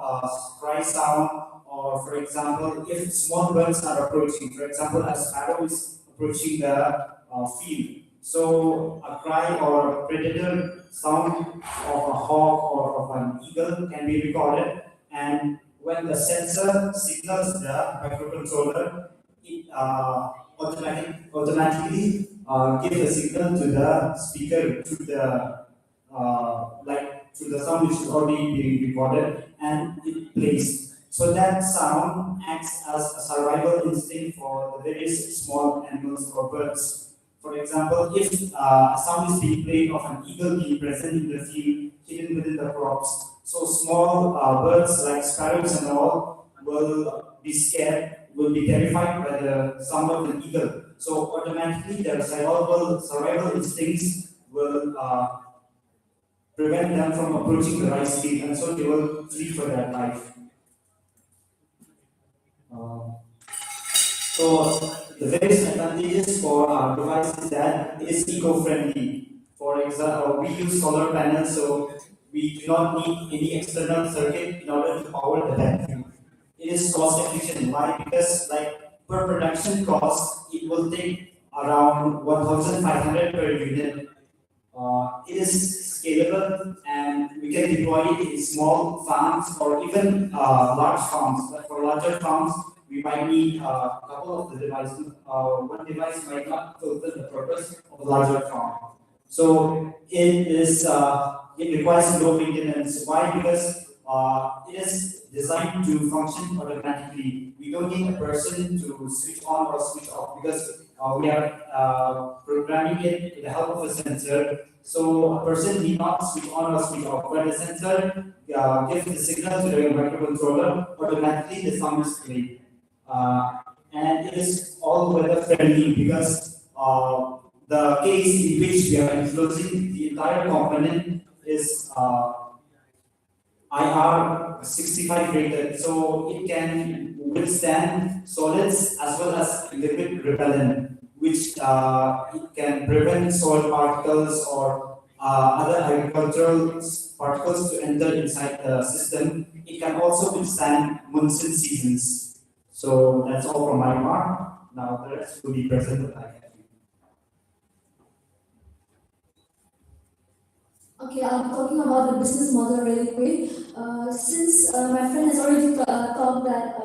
cry sound, or for example, if small birds are approaching, for example, a sparrow is approaching the field. So a cry or a predator sound of a hawk or of an eagle can be recorded, and when the sensor signals the microcontroller, it automatically gives a signal to the speaker to the to the sound which is already being recorded, and it plays. So that sound acts as a survival instinct for the various small animals or birds. For example, if a sound is being played of an eagle being present in the field, hidden within the crops, so small birds like sparrows and all will be scared, will be terrified by the sound of an eagle. So automatically their survival instincts will prevent them from approaching the rice field, and so they will flee for their life. So the various advantages for our device is that it is eco-friendly. For example, we use solar panels, so we do not need any external circuit in order to power the battery. It is cost efficient. Why? Because like per production cost, it will take around 1,500 per unit. It is scalable, and we can deploy it in small farms or even large farms. But for larger farms, we might need a couple of the devices. One device might not fulfill the purpose of a larger farm. So it requires low maintenance. Why? Because it is designed to function automatically. We don't need a person to switch on or switch off because we are programming it with the help of a sensor So a person need not switch on or switch off, but the sensor gives the signal to the microcontroller, automatically the sound is played. And it is all weather friendly because the case in which we are enclosing the entire component is IR 65 rated, so it can withstand solids as well as liquid repellent, which it can prevent soil particles or other agricultural particles to enter inside the system. It can also withstand monsoon seasons. So that's all from my part. Now the rest will be presented by Kathy. Okay, I'll be talking about the business model really quick. Since my friend has already talked that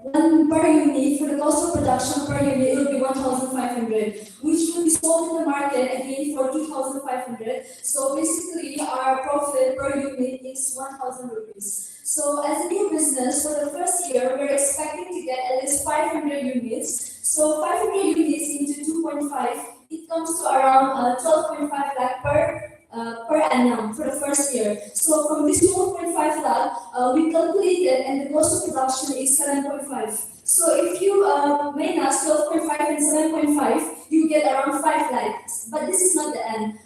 one per unit for the cost of production per unit it will be 1,500, which will be sold in the market again for 2,500. So basically, our profit per unit is 1,000 rupees. So as a new business, for the first year, we're expecting to get at least 500 units. So 500 units into 2.5, it comes to around 12.5 lakh per annum for the first year. So from this 12.5 lakh, we calculated and the cost of production is 7.5. So if you minus 12.5 and 7.5, you get around 5 lakhs. But this is not the end.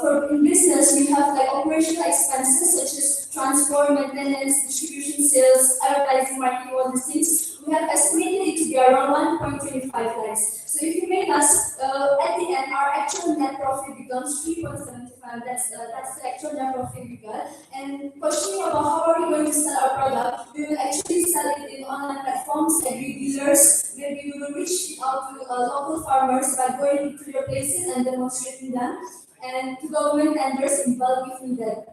For in business, we have like operational expenses such as transport, maintenance, distribution, sales, advertising, marketing, all these things. We have estimated it to be around 1.25 lakhs. So if you make us at the end, our actual net profit becomes 3.75. That's the actual net profit we got. And questioning about how are we going to sell our product, we will actually sell it in online platforms, agri-dealers. Maybe we will reach out to local farmers by going to their places and demonstrating them, and to government tenders in bulk if needed.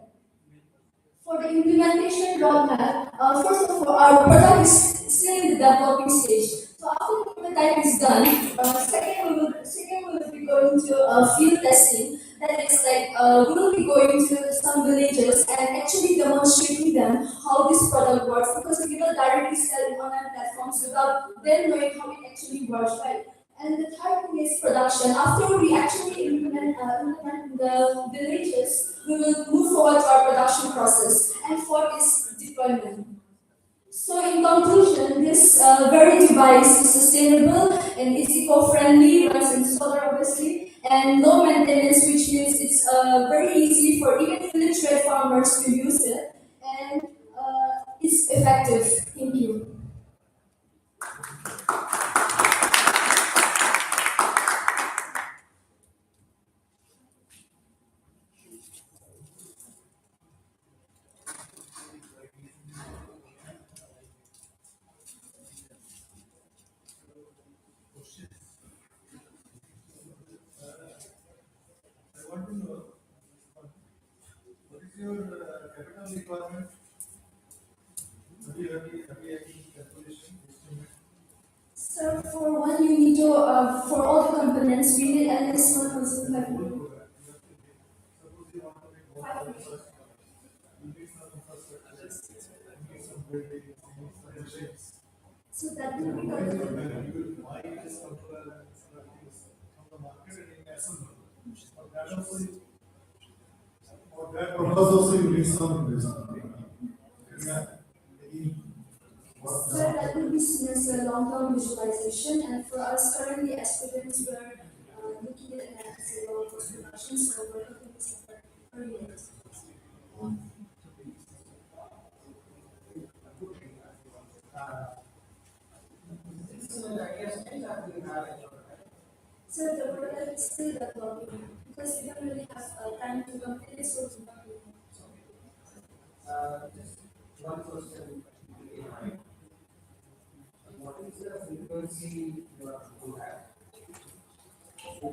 For the implementation roadmap, first of all, our product is still in the developing stage. So after the prototype is done, second we will be going to field testing. That is like we will be going to some villages and actually demonstrating them how this product works, because we will directly sell it on online platforms without them knowing how it actually works, right? And the third thing is production. After we actually implement the villages, we will move forward to our production process. And fourth is deployment. So in conclusion, this very device is sustainable and it's eco-friendly, runs in solar obviously, and low maintenance, which means it's very easy for even illiterate farmers to use it, and it's effective. Thank you. I want to know, what is your capital requirement? Have you calculation estimate? So for one, you need to, for all the components, we need at least 1,500. Suppose you want to make one first, you need some infrastructure, you need some buildings, you need some machines. So that will be What is your calculated. value? You will buy this controller and some other things from the market and in assemble. For that also, for that purpose also you need some investment. Yeah. So that will be seen as a long-term visualization, and for us currently as students, we're looking at it as a low cost production, so we're looking at separate per unit. So the product is still developing because we don't really have time to complete it, so it's not really. Just one question in mind. What is the frequency you are to have?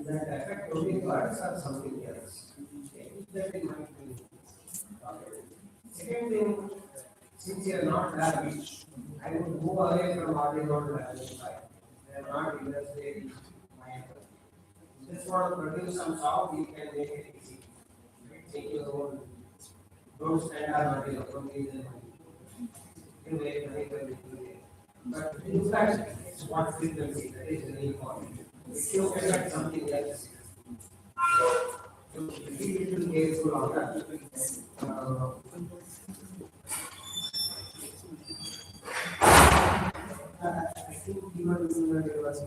Is that affect only birds or something else? Keep that in mind. Second thing, since you are not rabbit, I would move away from what is not rabbit side. They are not industrial minded. Just want to produce some sound, you can make it easy. Take your own. Don't stand on material, don't use the money. You make money by doing it. But in fact, it's what frequency, that is very important. If you can get something else. be a little careful on that. I think even there was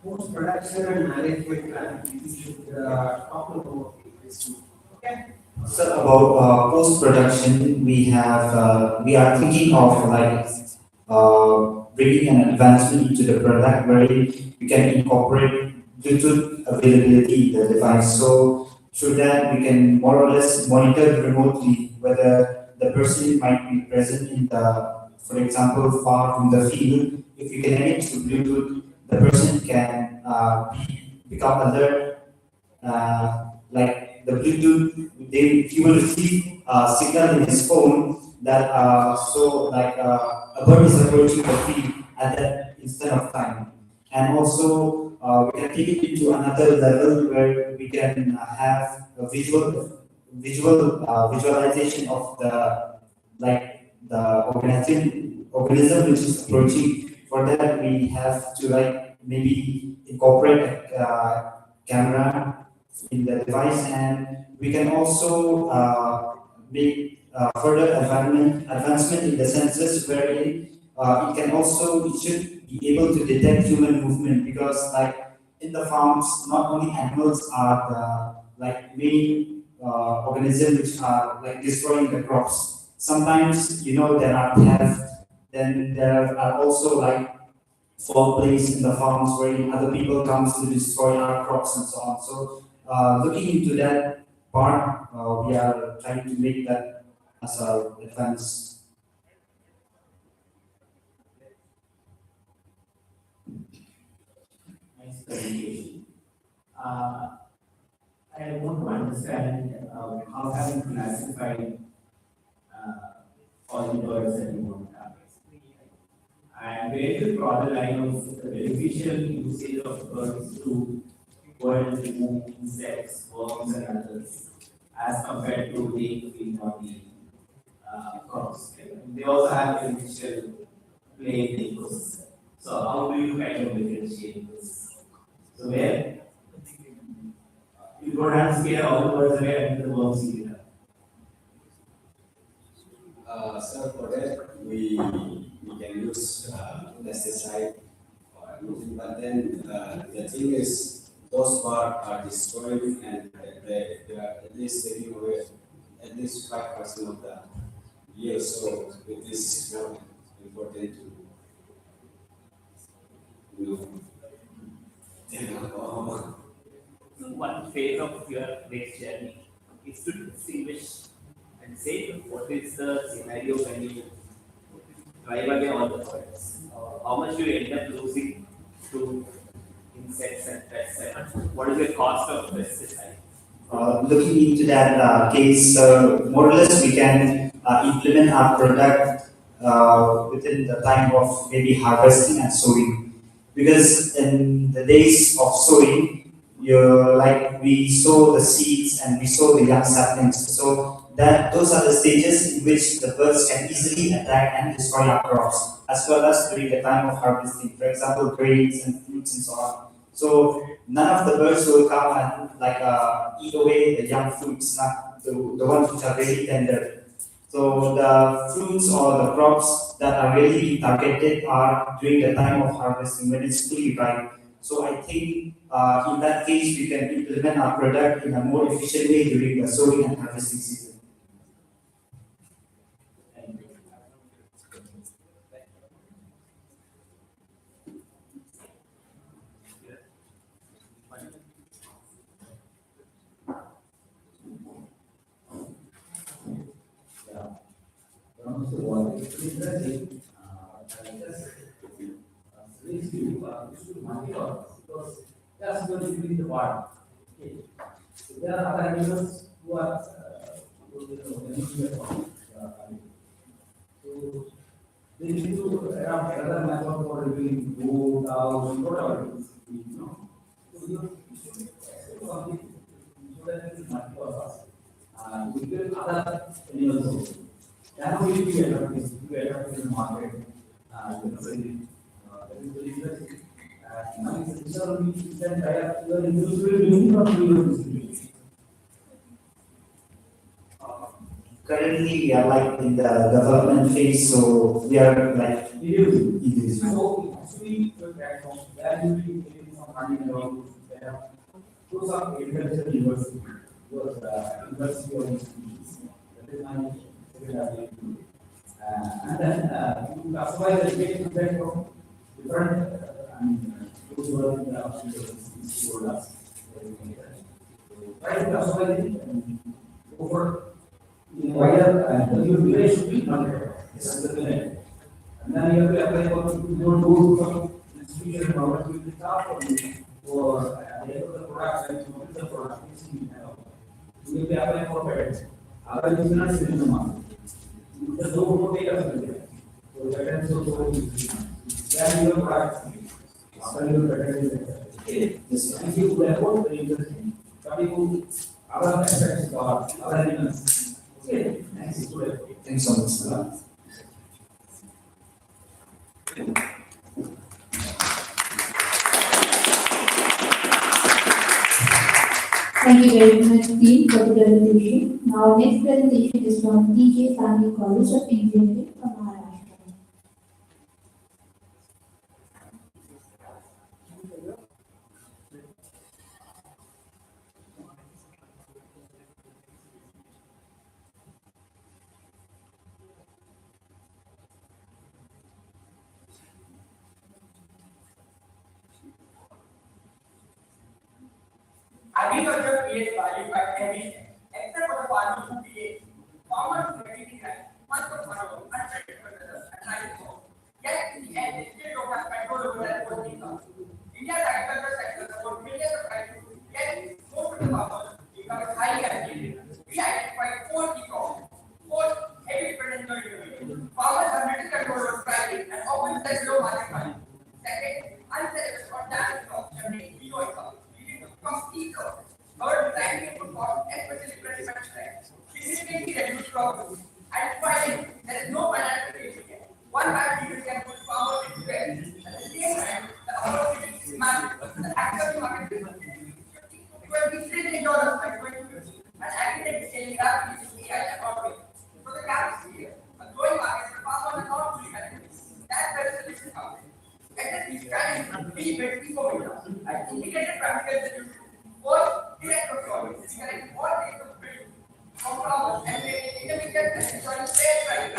post-production and management plan, we should talk about this. Okay. So about post-production, we are thinking of like bringing an advancement into the product where we can incorporate Bluetooth availability in the device. So through that, we can more or less monitor remotely whether the person might be present in the, for example, far from the field. If you connect it to Bluetooth, the person can become alert, like the Bluetooth, he will receive a signal in his phone that a bird is approaching the field at that instant of time. And also, we can take it into another level where we can have a visualization of the organism which is approaching. For that, we have to maybe incorporate a camera in the device, and we can also make further advancement in the sensors wherein it should be able to detect human movement, because in the farms not only animals are the main organisms which are destroying the crops. Sometimes there are theft, then there are also foul plays in the farms wherein other people comes to destroy our crops and so on. So looking into that part, we are trying to make that as our advance. Nice presentation. I want to understand how have you classified all the birds that you want to have. And where do you draw the line of the beneficial usage of birds to go and remove insects, worms, and others, as compared to being feed on the crops? They also have beneficial play in the ecosystem. So how do you kind of differentiate this? So where you don't have to scare all the birds away and the worms eat it up. So for that, we can use pesticide, but then the thing is, those parts are destroyed and they are at least taking away at least 5% of the yield. So it is more important to So one phase of your next journey is to distinguish and say what is the scenario when you drive away all the birds. How much do you end up losing to insects and pests, and what is the cost of pesticide? Looking into that case, more or less we can implement our product within the time of maybe harvesting and sowing. Because in the days of sowing, we sow the seeds and we sow the young saplings. So that those are the stages in which the birds can easily attack and destroy our crops, as well as during the time of harvesting. For example, grains and fruits and so on. So none of the birds will come and eat away the young fruits, not the ones which are very tender. So the fruits or the crops that are really being targeted are during the time of harvesting when it's fully ripe. So I think in that case we can implement our product in a more efficient way during the sowing and harvesting season. That's going to be the part. Okay. So there are other animals who are so they need to adopt another method for doing goat, cows, whatever it is, you know. So you have something so that it is not for us. We get other animals also. Then we will be adapting in the market. That is very interesting. Now, these are only things that you are individually doing or you are distributing. Currently, we are like in the development phase, so we are like Individually. individual. So, actually, the platform, where you will be getting some money around, those are agricultural university, those university or institutions. That is my second argument. And then you customize the education platform, different, those who are in the institute told us. Try to customize it and go for wider, and your village should be not it's the village. And then you have to apply for, you don't go to some institution or what you will start for the end of the product and complete the product. You will be applying for patents. Otherwise, you cannot sell in the market. The door will take us there. So patents also then your product after your patent is there. Okay. Yes, if you report very interesting. Coming to other aspects or other elements. Okay, next. Thanks so much, sir. Thank you very much, team, for the presentation. Now, next presentation is from TJ Family College of Engineering from Maharashtra. Agriculture creates value by everything, except for the farmer who creates. Farmers who everything right, must of farmer, unpredictable weather, and livestock. Yet, in the end, they still don't have control over their own income. India's agriculture sector supports millions of livelihoods, yet most of the farmers become highly agitated. We identify four key problems. First, heavy dependence on innovation. Farmers have little control over pricing and often sell low market value. Second, unselfish or damaged crops generate zero income. Complete crop. Third, rising input costs, especially credit tax, significantly reduce profits. And finally, there is no financial gain yet. One bad period can put farmers into debt. At the same time, the opportunity is massive. The agriculture market is $20 trillion by 2050, and agri-tech is scaling rapidly to AI and automation. So the gap is clear. A growing market for farmers are not fully connected. That's where the solution comes in. Let us strategy be built eco-meter and integrated practical solution. First, direct procurement. We connect all types of produce from farmers and make it intermediate and ensuring fair prices.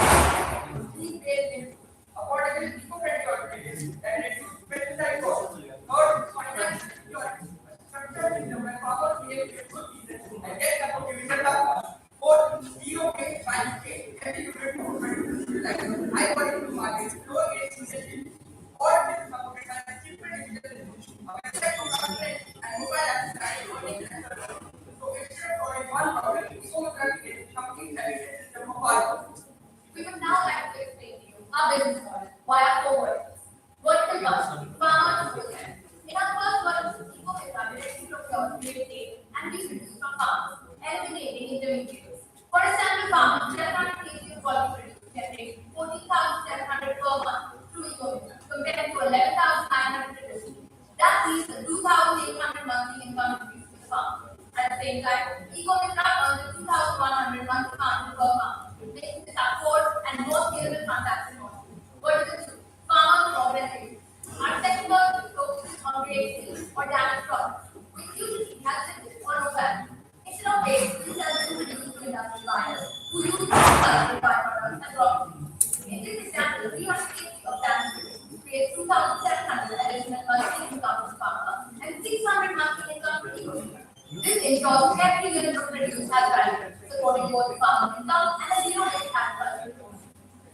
Seed-based input, affordable eco-friendly alternatives that reduce pesticide costs. Third, financial security. Structured system where farmers create good seasons and get support during the tough months. Fourth, zero-based value chain. Every unit of produce like high-quality markets, lower-based incentives. All this is supported by a simple digital solution. A website for government and mobile apps that are running and serving. So instead of solving one problem, so much complete evidence system of farmers. We would now like to explain to you our business model via four verticals. Vertical one, farmer to process. In our first vertical, eco-mitra directly procures, maintain, and distributes from farmers, eliminating intermediaries. For a standard farmer, 700 kg of quality produce generates 14,700 per month through eco-mitra, compared to 11,900 traditionally. That means the 2,800 monthly income increase to the farmer. At the same time, eco-mitra earns a 2,100 monthly margin per farmer, making this a fourth and most scalable transaction model. Vertical two, farmer organization. Our second vertical focuses on creating or damaged products, which usually has limited or no value. Instead of waste, we sell them to produce industry buyers who use recycled byproducts and raw materials. In this example, 300 kg of damaged goods creates 2,700 additional monthly income to the farmer and 600 monthly income to the ecosystem. This ensures every unit of produce has value, supporting both farmer income and a zero-waste agriculture.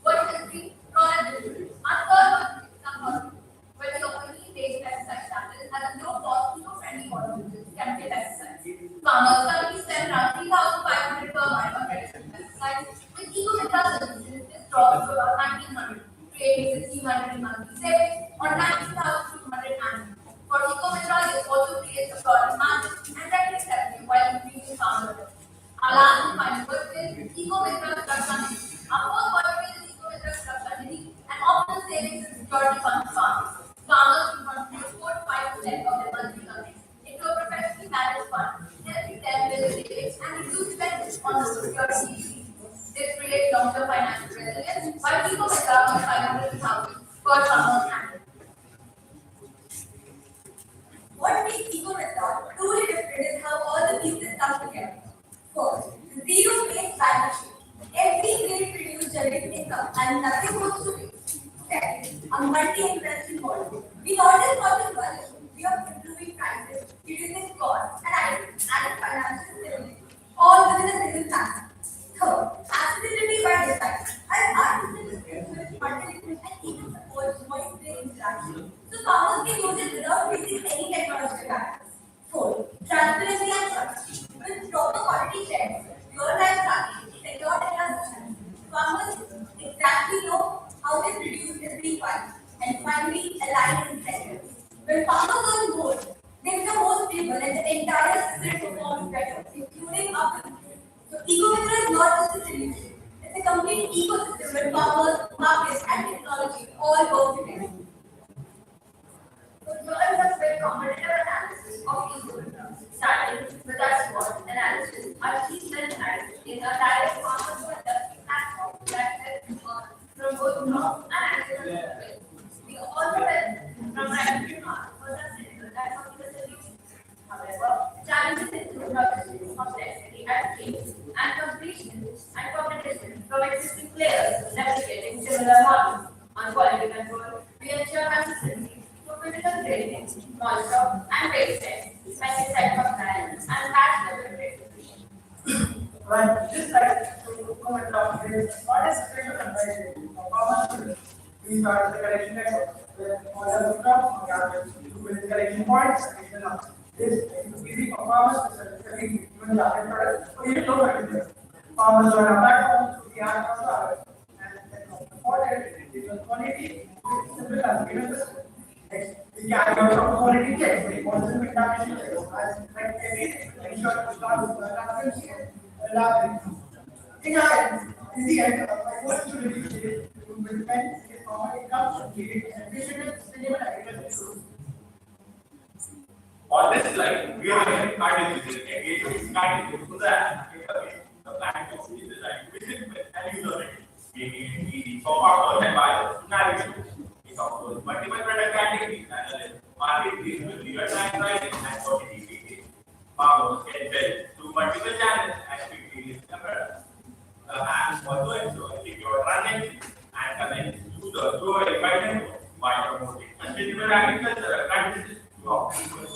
Vertical three, product delivery. Our third vertical is some where we offer need-based pesticide standards as a low-cost, eco-friendly alternative to chemical pesticides. Farmers currently spend around 3,500 per mile on traditional pesticides. With eco-mitra solutions, this drops to about 1,900, creating 1,600 in monthly savings or 19,200 annually. For eco-mitra, this also creates a product margin and regular revenue while increasing farmer revenue. Our last and final vertical is eco-mitra Suraksha Nidhi. Our fourth vertical is eco-mitra Suraksha Nidhi, and often savings and security fund farmers. Farmers can contribute 4 long-term financial resilience, while Eco Mitra was 500,000 per farmer annually. What makes eco-method truly different is how all the pieces come together. First, the zero-based balance sheet. Every grade produced generates income and nothing goes to waste. Second, a multi-intervention model. We not just solve one issue, we are improving prices, reducing costs, and adding financial stability, all within a single platform. Third, accessibility by design. Our system is built with multi-liquid and even supports voice-based interaction. So farmers can use it without facing any technological barriers. Fourth, transparency and trust. With proper quality checks, real-time tracking, secure data systems, farmers exactly know how their produce is being funded. And finally, aligned incentives. When farmers earn more, they become more stable and the entire system performs better, including our country. So eco-mitra is not just a solution. It's a complete ecosystem where farmers, markets, and technology all work together. So here is a quick competitive analysis of eco-mitra, starting with our SWOT analysis, our key strengths analysis in a direct farmer to industry platform that helps from both crop and agricultural perspectives. We also benefit from primary demand for sustainable and sustainable solutions. However, challenges include logistics, complexity, and scale, and completion and competition from existing players replicating similar models. On quality control, we ensure consistency through physical grading, moisture, and waste tests, pesticide compliance, and batch level grading. Right, just like to come and talk here, what is special advisory for farmers? We start the collection network where all the crops are gathered with collection points and additional this is easy for farmers to specifically even target products or even low material. Farmers on our platform, we are also and important is the quality, simple as given this. We carry out some quality checks, we want to make that issue, like everything, ensure it's not transparency and lab. In the end, I want to reduce it to prevent farmer income from giving efficient, sustainable agriculture. On this slide, we are having cartridges, engagement cartridges to the plant of the design, visit with and user it. Making it easy for farmers and buyers to navigate. It offers multiple product categories and market deals with real-time pricing and quantity details. Farmers can sell through multiple channels and quickly list the products. The app also ensures secure transactions and connects users to a verified network by promoting sustainable agricultural practices to optimize.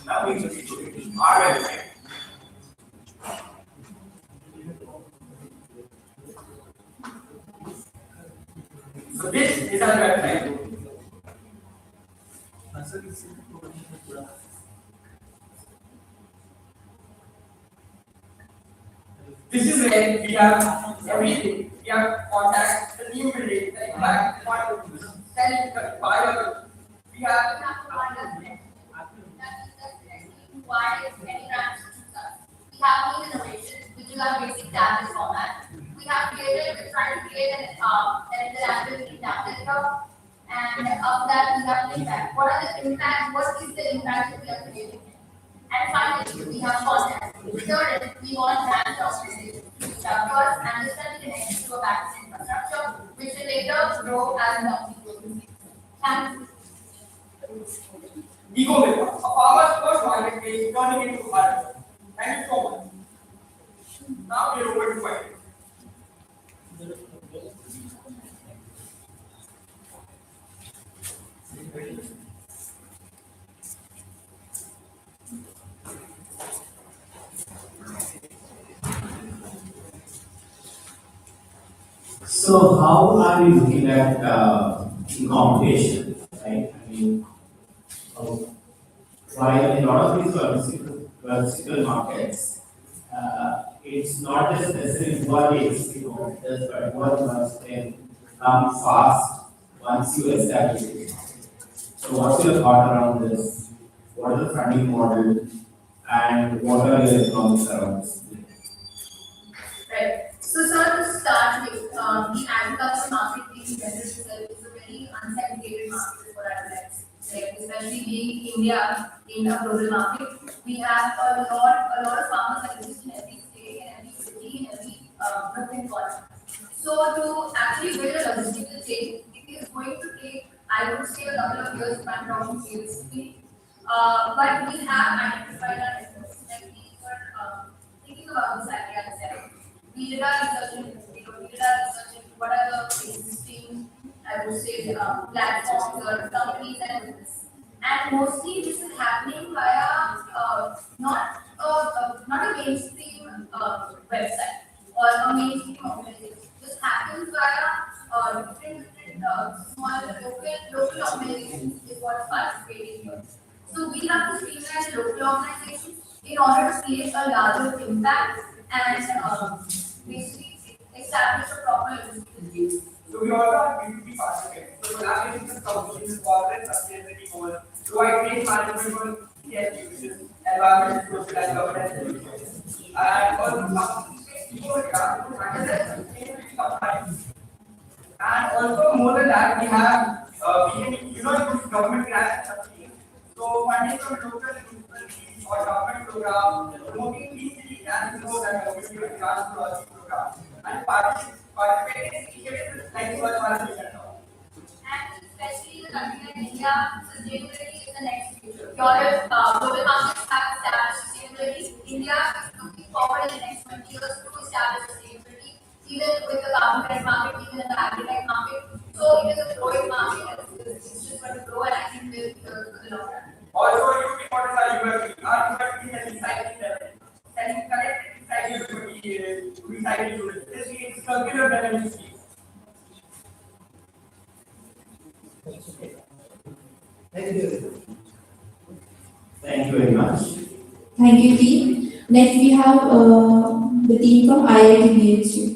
Now we should be our website. So this is our website. This is where we have everything. We have contact, the new building, the impact, selling, the buyer. We have To understand that is the why any branch choose us. We have new innovations, which is our basic tablet format. We have trying to create an interactive tablet hub, and of that we have impact. What are the impact? What is the impact that we are creating? And finally, we have content. Third, we want brand organizations to reach out to us, understand the connection to a backend infrastructure, which will later grow as an opportunity. Thank you. Ego a farmer's first marketplace turning into a hardware. Thank you so much. Now we are over to questions. So how are we looking at competition, right? I mean, while in a lot of these logistical markets, it's not just necessarily one existing competitors, but one must can come fast once you establish it. So what's your thought around this? What is the funding model and what are your economics around this? Right. So, sir, to start with, the agriculture market being better itself is a very unsegregated market, is what I would like to say. Especially being India in a global market, we have a lot of farmers that exist in every state, in every city, in every nook and corner. So to actually build a logistical chain, it is going to take, I would say, a couple of years if I'm talking seriously. But we have identified our efforts and we were thinking about this idea itself. We did our research in we did our research in what are the existing, I would say, platforms or companies and business. And mostly this is happening via not a mainstream website or a mainstream organization. This happens via different small local organizations is what is participating here. So we have to streamline local organizations in order to create a larger impact and basically establish a proper logistical chain. So we also have B2B participants. So collaboration with companies, corporate sustainability goals, provide great management goals, ESG vision, environment, social and governance. And also companies take people to manage their sustainability compliance. And also more than that, we have government grants and subsidies. So funding from local municipalities or government program, promoting PCD and remote and community grants program. And participating in initiatives like World Validation now. And especially in a country like India, sustainability is the next future. Europe, global markets have established sustainability. India is looking forward in the next 20 years to establish sustainability, even with the carbon credit market, even in the agri market. So it is a growing market and it's just going to grow and I think will for the long run. Also, you what is our UFP? Our UFP is an recycling level. And you collect recycled materials, recycled units. This is circular revenue scheme. Thank you. Thank you very much. Thank you, team. Next, we have the team from IIT BHU.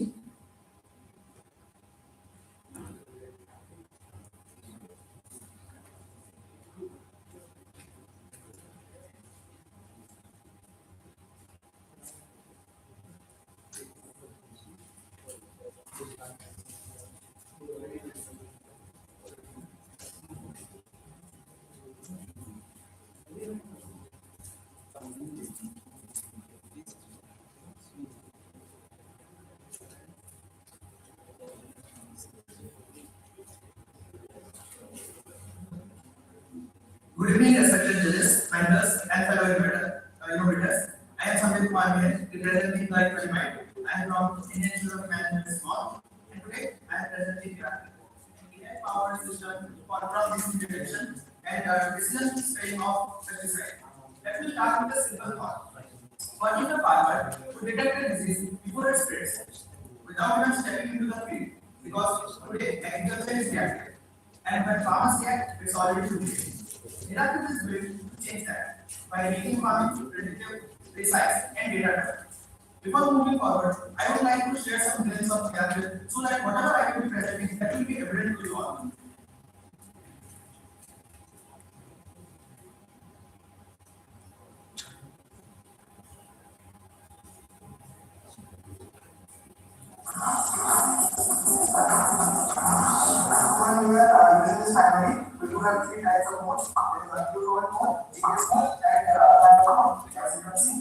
Good evening, respected judges, vendors, and fellow innovators. I am Samit Parmian, representing the Economic. I am from Indian Institute of Management Small, and today I am presenting the AI powered system for crop disease detection and business spraying of pesticide. Let me start with a simple thought. Watching a farmer to detect a disease before it spreads, without even stepping into the field, because today agriculture is reactive, and when farmers react, it's already too late. Miracle is built to change that by making farming predictive, precise, and data-driven. Before moving forward, I would like to share some glimpses of reality so that whatever I will be presenting, that will be evident to you all. When we are using this family, we do have three types of modes. There is a pure mode, GPS mode, and platform mode. As you can see,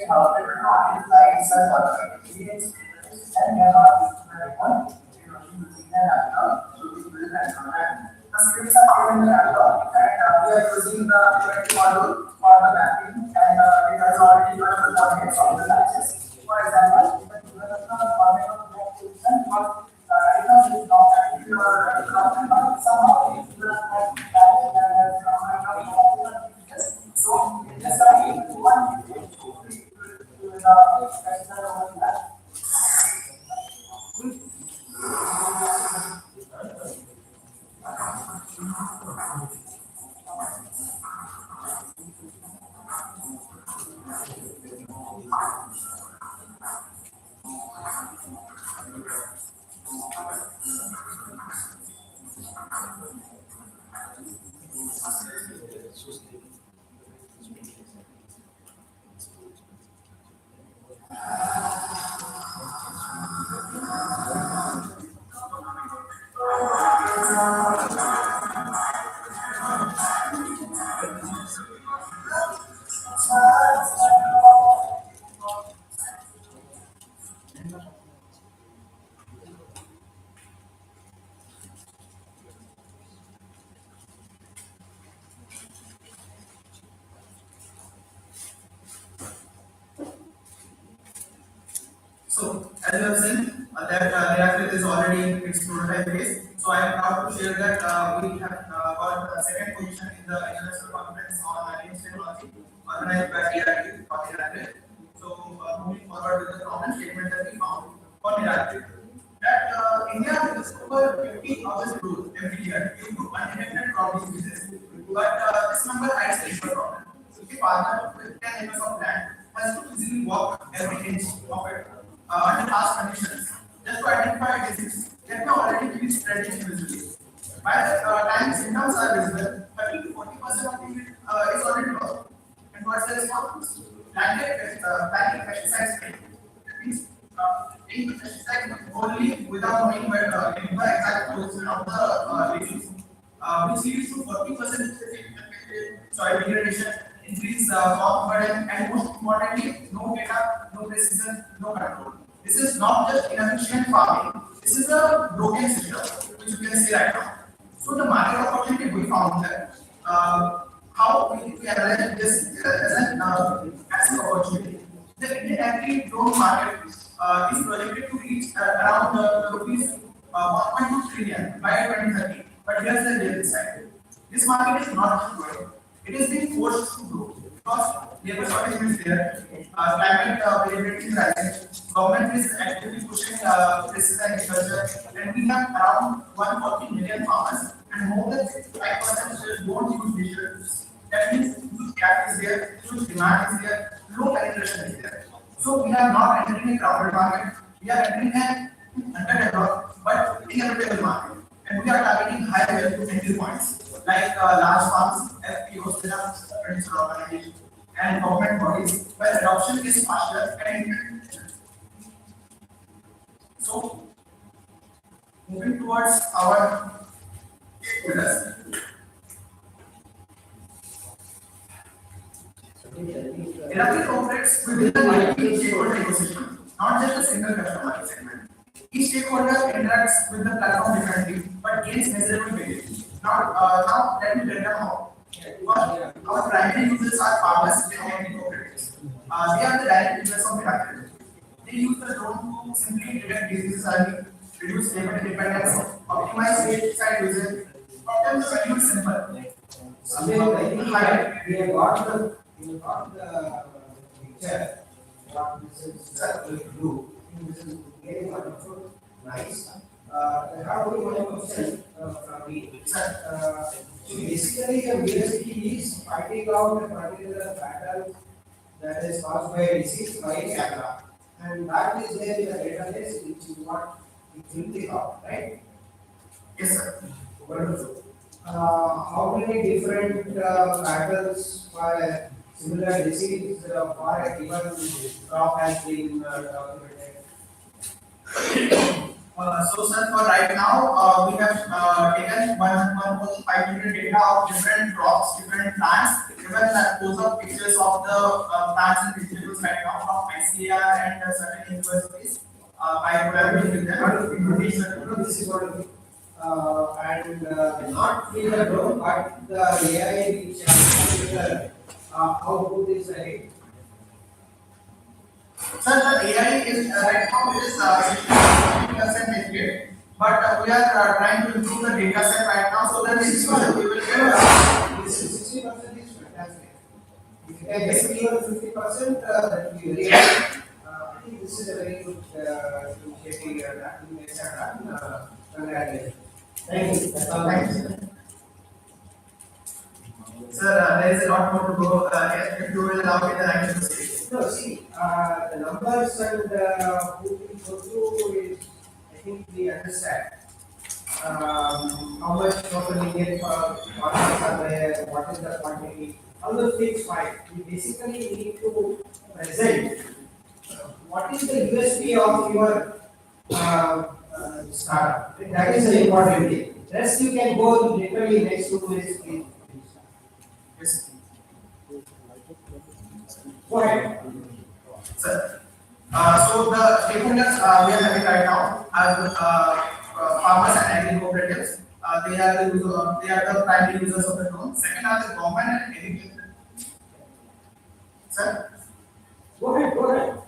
different markets like such other ingredients, and we are not using one. You know, using an laptop to be built and command. The skills are given in the laptop, and we are using the event module for the mapping, and it has already given the coordinates of the batches. For example, even given the coordinate of the position, but right now it is not active or but somehow it will have batch and has come out of this. So, this is one to the external lab. So, as you have seen, that reactor is already in its prototype phase. So, I am proud to share that we have got the second position in the international conference on Indian technology organized by AIT for Iraq. So, moving forward with the common statement that we found for Iraq, that India has over 50,000 crores every year due to unintented crop diseases. But this number hides the issue problem. If a farmer with 10 acres of land has to physically walk every inch of it under harsh conditions just to identify disease that may already be spreading individually. By the time symptoms are visible, 30 to 40% of it is already lost. And what's the response? Blanket pesticide spray. That means taking pesticide only without knowing where the exact position of the disease, which leads to 40% soil degradation, increase crop burden, and most importantly, no data, no precision, no control. This is not just inefficient farming, this is a broken system, which you can see right now. So, the market opportunity we found that how we analyze this as an massive opportunity. The Indian agri-drone market is projected to reach around rupees 1.2 trillion by 2030. But here's the real side. This market is not growing. It is being forced to grow because labor shortage is there, climate variability is rising, government is actively pushing precision agriculture, and we have around 140 million farmers, and more than 65% don't use digital. That means huge gap is there, huge demand is there, low penetration is there. So we are not entering a crowded market, we are entering an underdeveloped but inevitable market. And we are targeting high value entry points like large farms, FPOs, producer organizations, and government bodies where adoption is faster and so moving towards our stakeholders. Iraqi operates within the multi-stakeholder ecosystem, not just a single customer segment. Each stakeholder interacts with the platform differently, but gains measurable benefits. Now let me break down how. Our primary users are farmers and cooperatives. They are the direct users of Iraqi. They use the drone to simply detect diseases early, reduce labor dependence, optimize pesticide usage. For them, the value is simple. We have got the picture. What this is blue. This is very wonderful, nice. How do you want to question from me? So basically, the university is finding out a particular pattern that is caused by a disease by a camera, and that is there in the database, which is what we think of, right? Yes, sir. Wonderful. How many different patterns for a similar disease for a given crop has been documented? So, sir, for right now, we have taken 1,500 data of different crops, different plants, even those of pictures of the plants and vegetables introduced right now from ICAR and certain universities by collaborating with them. This is what, not clear though, but the AI which has output is right. Sir, the AI is right now it is 60% accurate, but we are trying to improve the data set right now so that we will get This is 60% is fantastic. If you can get even 50%, that will be very good. I think this is a very good initiative that you guys have done. Congratulations. Thank you. That's all. Thank you. Sir, there is a lot more to go. If you will allow me, then I can proceed. No, see, the numbers and who we go through is, I think we understand. How much total Indian farmers are there, what is the quantity, all those things fine. We basically need to present what is the USP of your startup. That is the important thing. Rest you can go literally next to this thing. Yes. Go ahead. Sir, so the stakeholders we are having right now are farmers and agri cooperatives. They are the primary users of the drone. Second are the government and agriculture. Sir, Go ahead.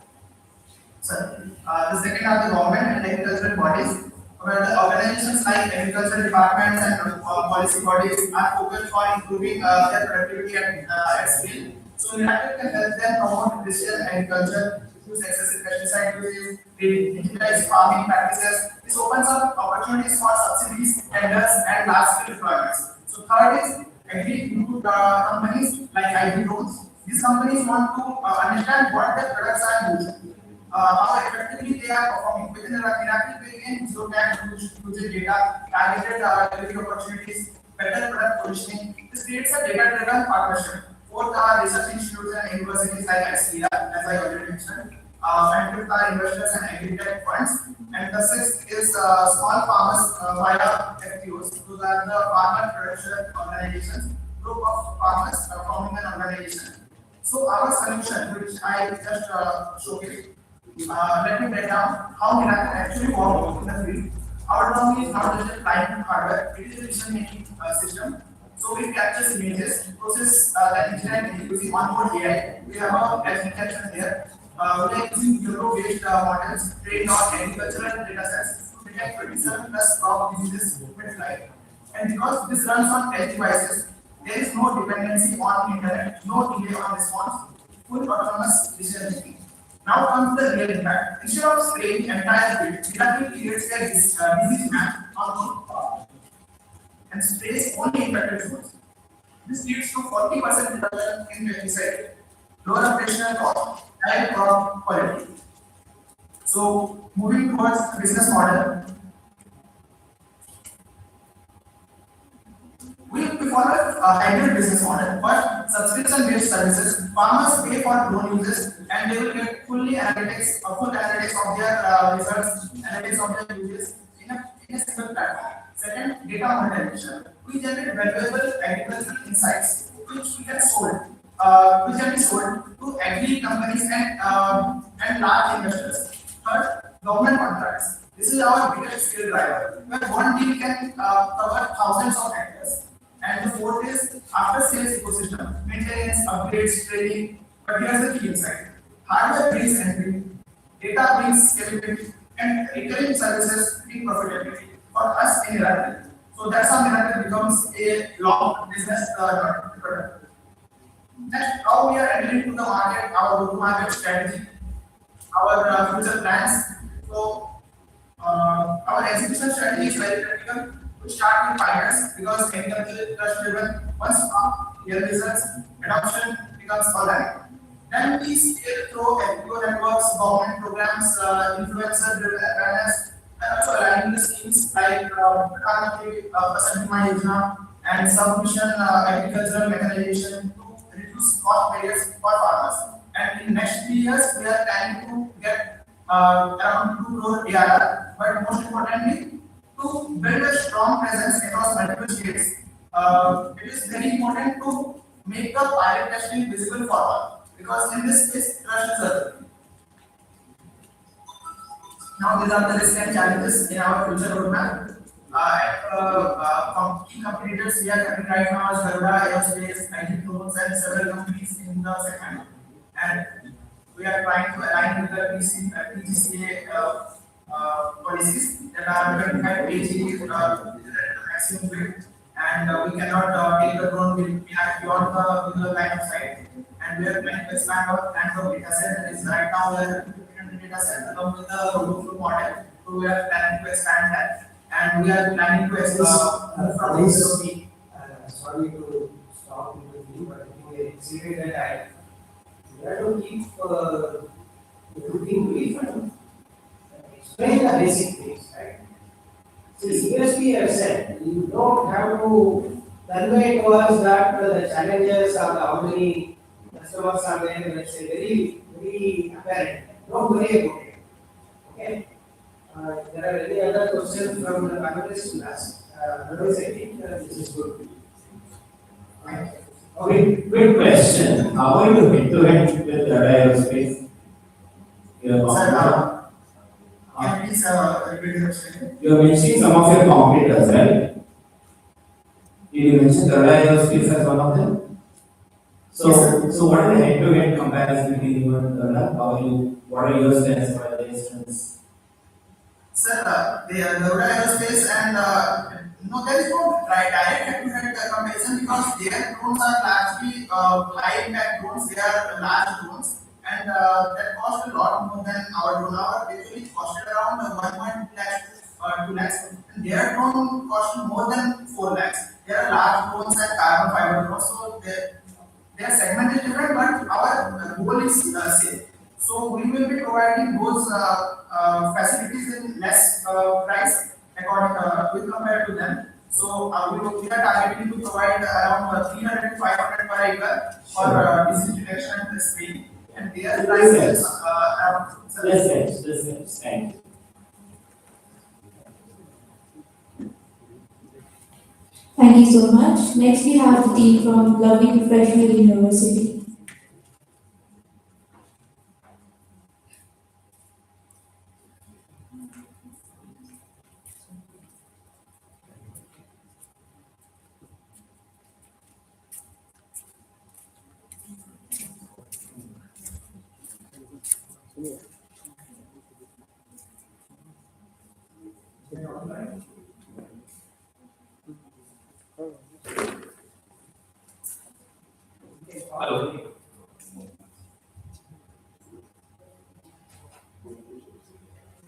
sir, the second are the government and agricultural bodies, where the organizations like agricultural departments and policy bodies are focused on improving their productivity at scale. So United can help them promote precision agriculture, use excessive pesticide uses, digitize farming practices. This opens up opportunities for subsidies, tenders, and large-scale deployments. So third is agri-input companies like agri drones. These companies want to understand what their products are used, how effectively they are performing within the Iraqi variant. So can using data, targeted delivery opportunities, better product positioning. This creates a data-driven partnership. Both are research institutes and universities like ICEA, as I already mentioned, and with our investors and agri-tech funds. And the sixth is small farmers via FPOs. Those are the farmer production organizations, group of farmers forming an organization. So our solution, which I just showcased, let me break down how Miracle actually works in the field. Our drone is not just a client hardware; it is a decision-making system. So we capture images, process the internet using onboard AI. We have our detection here. We are using neuro-based models trained on agricultural data sets to detect 27 plus crop diseases mid-flight. And because this runs on edge devices, there is no dependency on internet, no delay on response, full autonomous decision making. Now comes the real impact. Instead of spraying entire field, Miracle creates a disease map on the and sprays only infected zones. This leads to 40% reduction in pesticide, lower operational cost, higher crop quality. So moving towards business model, we follow a hybrid business model. First, subscription-based services. Farmers pay for drone uses, and they will get full analytics of their results, analytics of their uses in a single platform. Second, data monetization. We generate valuable agricultural insights, which we can which can be sold to agri companies and large investors. Third, government contracts. This is our biggest skill driver, where one deal can cover thousands of hectares. And the fourth is after sales ecosystem, maintenance, upgrades, training. But here's the key insight: hardware brings entry, data brings scalability, and recurring services bring profitability for us in Miracle. So that's how Miracle becomes a long business product. Next, how we are entering to the market, our go-to-market strategy, our future plans. So our execution strategy is very critical. We start with pilots because agriculture is trust-driven. Once real results, adoption becomes organic. Then we scale through FPO networks, government programs, influencer-driven awareness, and also aligning the schemes like Pradhan Mantri Fasal Bima Yojana and submission agricultural mechanization to reduce cost barriers for farmers. And in next 3 years, we are planning to get around 2 crore ARR. But most importantly, to build a strong presence across multiple states, it is very important to make the pilot testing visible for all. because in this case, trust is everything. Now, these are the risks and challenges in our future roadmap. Key competitors we are having right now is Garuda Aerospace, IT Drones, and several companies in the segment. And we are trying to align with the PGCA policies that are 25 kg maximum weight, and we cannot take the drone beyond the line of sight. And we are planning to expand our plan for data set. That is right now we are data set along with the workflow model. So we are planning to expand that, and we are planning to move from SOP. Sorry to stop you, but we exceeded the time. We have to keep looking brief and explain the basic things, right? See, seriously, I said, you don't have to convey to us that the challenges are how many customers are there, let's say, very apparent. Don't worry about it. Okay? There are any other questions from the panelists to ask? Otherwise, I think this is good. Right. Okay, quick question. How are you head to head with aerospace? Sir, can you please repeat the question? You are mentioning some of your competitors, right? Did you mention Aerospace as one of them? So what is the head-to-head comparison between you and Garuda? What are your strengths? What are their strengths? Sir, the Garuda Aerospace and no, there is no direct head-to-head comparison because their drones are largely high-impact drones. They are large drones, and that cost a lot more than our drone. Our basically costed around 1.2 lakhs, 2 lakhs, and their drone cost more than 4 lakhs. They are large drones and carbon fiber drones, so their segment is different, but our goal is same. So we will be providing those facilities in less price according we compare to them. So we are targeting to provide around 300 to 500 per acre for disease detection and screening, and their price is around. This thank you. Thank you so much. Next, we have the team from Lovely Professional University. Hello.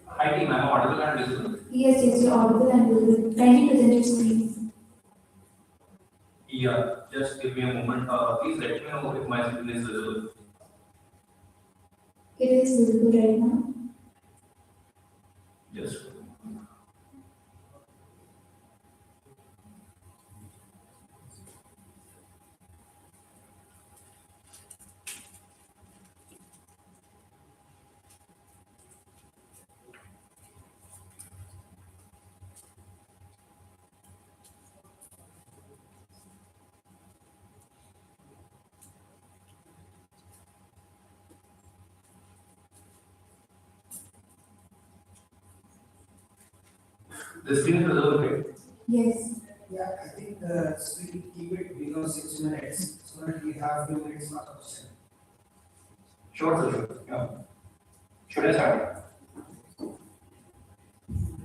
Hi team, I'm audible and visible. Yes, you're audible and visible. Kindly present your screen. Yeah, just give me a moment. Please let me know if my screen is visible. It is visible right now. Just. The screen is visible, right? Yes. Yeah, I think we keep it below 6 minutes so that we have 2 minutes for question. Sure, sir. Yeah. Should I start?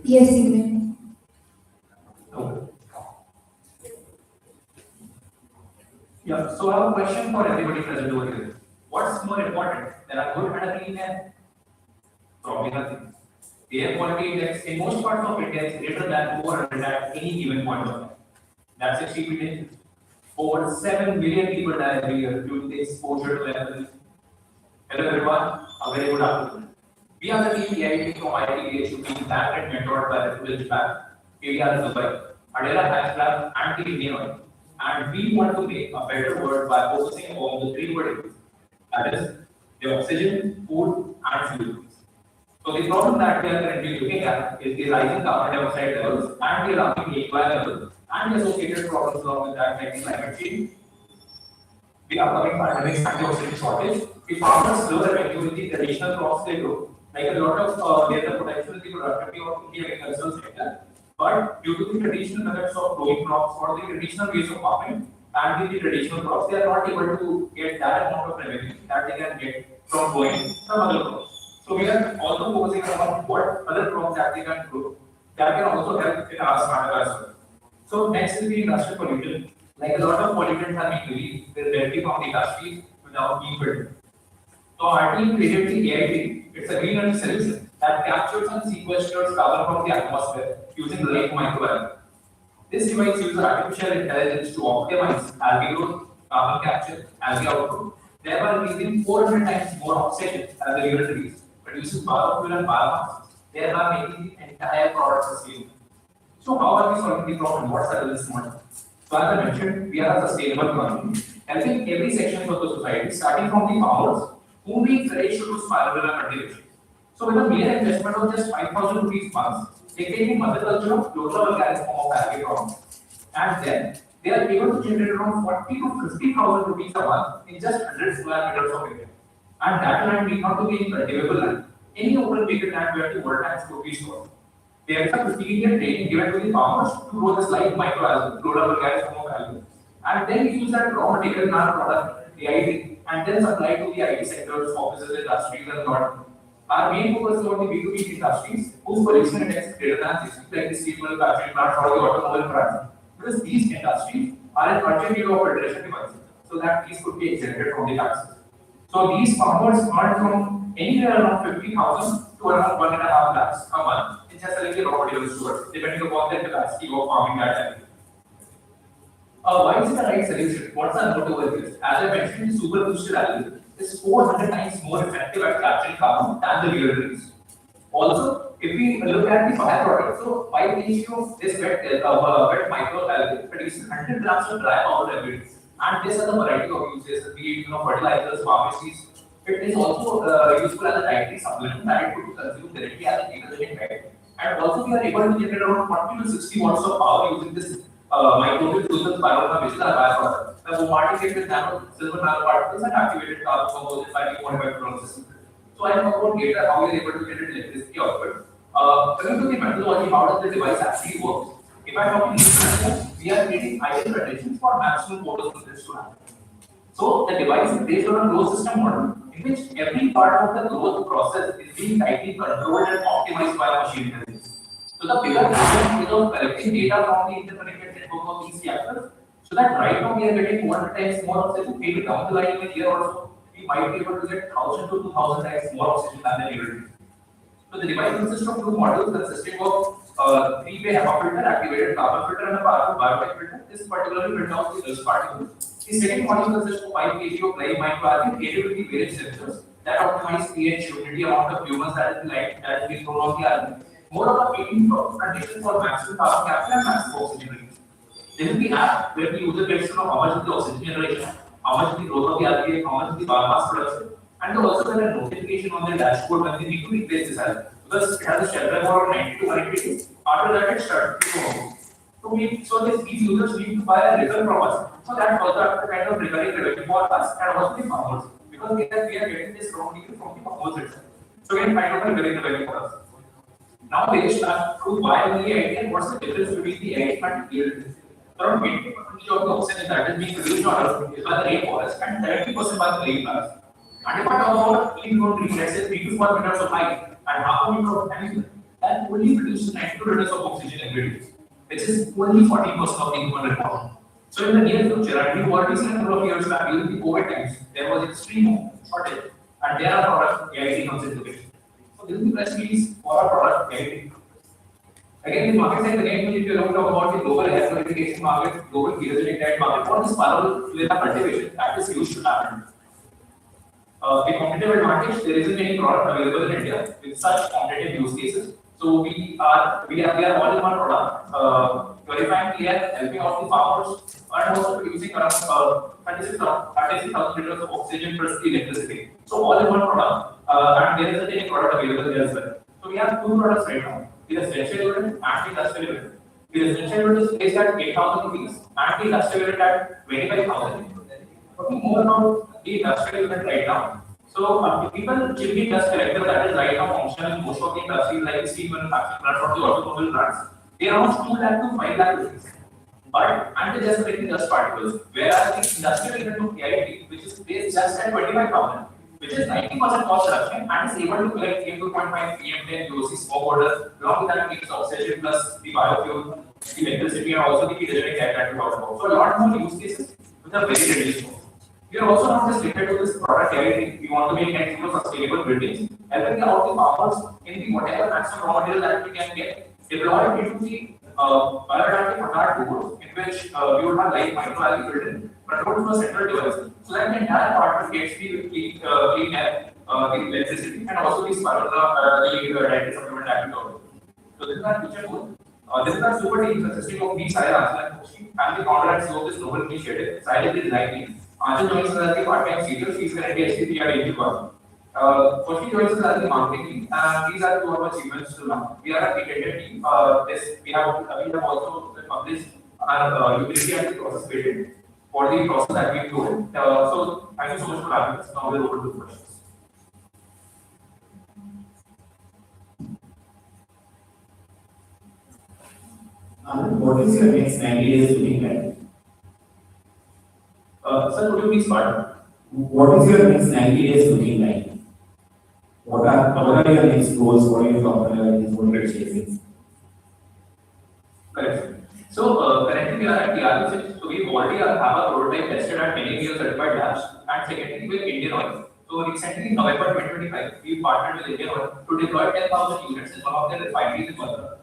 Yes, you may. Okay. Yeah, so I have a question for everybody present over here. What's more important than a good and a clean air? Probably nothing. The air quality index in most parts of India is greater than 400 at any given point of time. That's extremely dangerous. Over 7 million people die every year due to the exposure to air pollution. Hello everyone, a very good afternoon. We are the team EIT from IIT being backed and mentored by the village back, KDR Dubai, Adela Hashtag, and the Indian Oil. And we want to make a better world by focusing on the three verticals. That is, the oxygen, food, and fuel. So the problem that we are currently looking at is the rising carbon dioxide levels and the alarming AQI levels and the associated problems along with that like climate change. the upcoming pandemics and the oxygen shortage, if farmers grow the revenue with the traditional crops they grow, like a lot of there's a potential in the productivity of the agricultural sector, but due to the traditional methods of growing crops or the traditional ways of farming and the traditional crops, they are not able to get that amount of revenue that they can get from growing some other crops. So we are also focusing on what other crops that they can grow that can also help in our smarter as well. So next is the industrial pollution. Like a lot of pollutants are being released directly from the industry without being filtered. So our team created the AIT. It's a green energy solution that captures and sequesters carbon from the atmosphere using light microalgae. This device uses artificial intelligence to optimize algae growth, carbon capture, algae output, thereby releasing 400 times more oxygen as the unit release, producing biofuel and biomass, thereby making the entire product sustainable. So how are we solving the problem? What's the business model? So as I mentioned, we are a sustainable economy, helping every section of the society, starting from the farmers, who we encourage to do spirular cultivation. So with a mere investment of just 5,000 rupees month, they take the mother culture of local organic form of algae farm. And then they are able to generate around 40 to 50,000 rupees a month in just 100 square meters of area. And that land need not to be in cultivable land. Any open vacant land where the water tanks could be stored. There is a 15-year training given to the farmers to grow this light microalgae, floral organic form of algae. And then we use that raw material in our product, the IT, and then supply to the IT sectors, offices, industries, and lot. Our main focus is on the B2B industries whose pollution index is greater than 60, like the steel manufacturing plants or the automobile plants. Because these industries are in urgent need of filtration devices, so that these could be exempted from the taxes. So these farmers earn from anywhere around 50,000 to around 1.5 lakhs a month in just selling the raw materials to us, depending upon their capacity of farming that time. Why is it the right solution? What's the note over here? As I mentioned, the super boosted algorithm is 400 times more effective at capturing carbon than the real trees. Also, if we look at the fire product, so 5 kg of this wet microalgae produces 100 grams of dry powder every day. And this has a variety of uses, be it fertilizers, pharmacies. It is also useful as a dietary supplement that it could be consumed directly as a ketogenic diet. And also, we are able to generate around 40 to 60 watts of power using this microbial solution spirola, which is a byproduct. The bombarding it with silver nanoparticles and activated carbon composite by the modified control system. So I talk about later how we are able to generate electricity output. Coming to the methodology, how does the device actually work? If I talk in this we are creating ideal conditions for maximum photosynthesis to happen. So the device is based on a closed system model in which every part of the growth process is being tightly controlled and optimized by machine intelligence. So the bigger problem is of collecting data from the interconnected network of these reactors. So that right now we are getting 100 times more oxygen, maybe down the line in a year or so, we might be able to get 1,000 to 2,000 times more oxygen than the needed. So the device consists of two modules consisting of three-way HEPA filter, activated carbon filter, and a powerful biotech filter. This particularly filters out the dust particles. The second module consists of 5 kg of live microalgae aided with the various sensors that optimize pH, humidity, amount of humus that is light that is being thrown on the algae. More of a feeding condition for maximum carbon capture and maximum oxygen release. This is the app where the user gets to know how much is the oxygen generation, how much is the growth of the algae, how much is the biomass production, and also get a notification on the dashboard when they need to replace this algae. Because it has a shelf life of 90 to 180 days. After that, it starts to go. So these users need to buy a result from us. So that also a kind of recurring revenue for us and also the farmers. Because we are getting this raw material from the farmers itself. So we are kind of a recurring revenue for us. Now they start to buy only IT and what's the difference between the IT and the yield? Around 20% of the oxygen that is being produced on Earth is by the rainforest and 70% by the rainforest. And if I talk about clean grown trees, let's say 3 to 4 meters of height and half a meter of diameter, that only produces 92 liters of oxygen every day, which is only 40% of the human requirement. So in the near future, and we've already seen a couple of years back during the COVID times, there was extreme shortage, and there are products AIT comes into it. So this is the press release for our product AIT. Again, the market size again, if you talk about the global air purification market, global ketogenic diet market, what is parallel with the cultivation that is used to happen. The competitive advantage, there isn't any product available in India with such competitive use cases. So we are all in one product, purifying the air, helping out the farmers, and also producing around 36,000 liters of oxygen plus the electricity. So all in one product, and there isn't any product available there as well. So we have two products right now. The residential unit and the industrial unit. The residential unit is placed at 8,000 rupees and the industrial unit at 25,000. Talking more about the industrial unit right now. So, people chimney dust collector that is right now functional in most of the industries like steel manufacturing plants or the automobile plants. They are around 2 lakh to 5 lakh rupees. But and they just making dust particles. Whereas the industrial unit of KIT, which is based just at 25,000, which is 90% cost reduction and is able to collect 2.5 PM10 UOC smoke order, along with that means oxygen plus the biofuel, the electricity, and also the regenerating air that we talked about. So a lot more use cases with a very reduced cost. We are also not just limited to this product area. We want to make net zero sustainable buildings, helping out the farmers in the whatever maximum raw material that we can get, deploy it into the biodynamic facade board, in which we would have light microalgae built in, controlled through a central device, so that the entire apartment gets the clean air, the electricity, and also the dietary supplement that we talked about. So this is our future goal. This is our super team consisting of me, Sai, Anshul, and Koshi. I'm the founder and CEO of this global initiative. Sai is the design team. Anshul joins us as the part-time CEO. She's currently HTTP at Agri-Business. Koshi joins us as the marketing team, and these are two of our achievements till now. We are a patented team. We have also published our utility and the process patent for the process that we do. So thank you so much for having us. Now we're open to questions. What is your next 90 days looking like? Sir, could you please pardon? What is your next 90 days looking like? What are your next goals? What are your top priorities? What are you chasing? Correct. So currently we are at TRU6. So we already have a prototype tested at many years certified labs, and secondly with Indian Oil. So recently in November 2025, we partnered with Indian Oil to deploy 10,000 units in one of their refineries in Madras.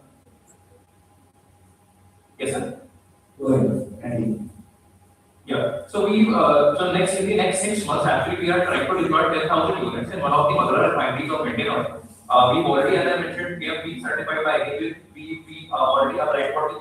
Yes, sir. Go ahead. Thank you. Yeah. So in the next 6 months, actually, we are trying to deploy 10,000 units in one of the Madras refineries of Indian Oil. We've already, as I mentioned, we have been certified by Agri-Business. We already applied for the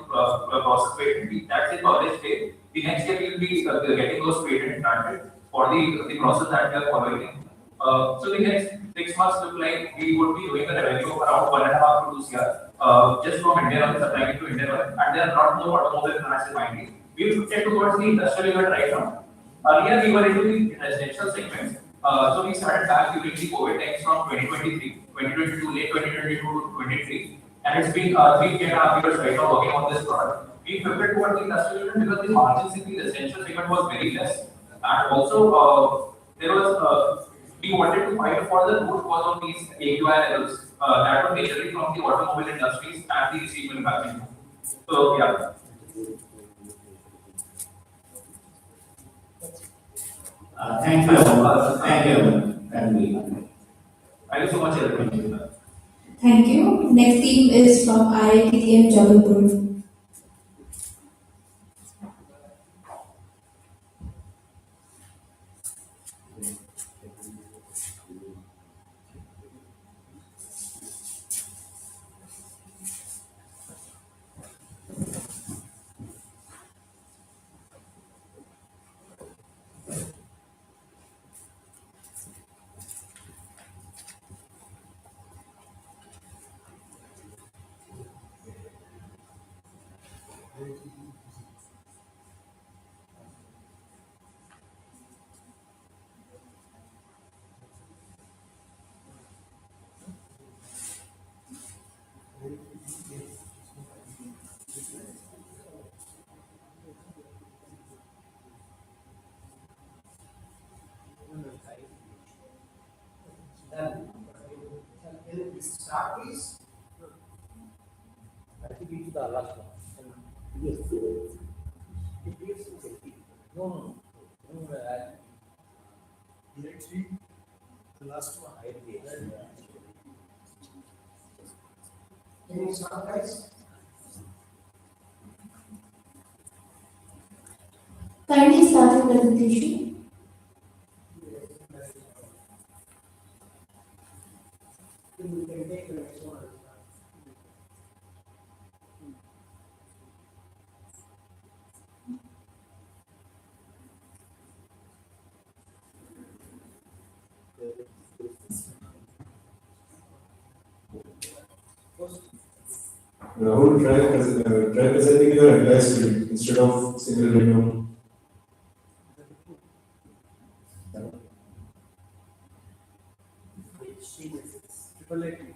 process patent. That's in published state. The next step will be getting those patents granted for the process that we are following. So the next 6 months look like we would be doing a revenue of around 1.5 to 2 crore just from Indian Oil, supplying it to Indian Oil, and there are a lot more automobile plants refineries. We've shifted towards the industrial unit right now. Earlier we were into the residential segments. So we started back during the COVID times from 2023, 2022, late 2022 to 23. And it's been 3.5 years right now working on this product. We pivoted towards the industrial unit because the margins in the residential segment was very less. And also there was we wanted to find for the root cause of these AQI levels that were majorly from the automobile industries and the steel manufacturing. So yeah. Thank you. Thank you. Thank you so much, everyone. Thank you. Next team is from IITM Jabalpur. Start, please. I think it's the last one. Yes. No. The last one. Can you start, guys? Kindly start your presentation. You can take the next one. Rahul, try presenting your entire screen instead of single window. Hello everyone.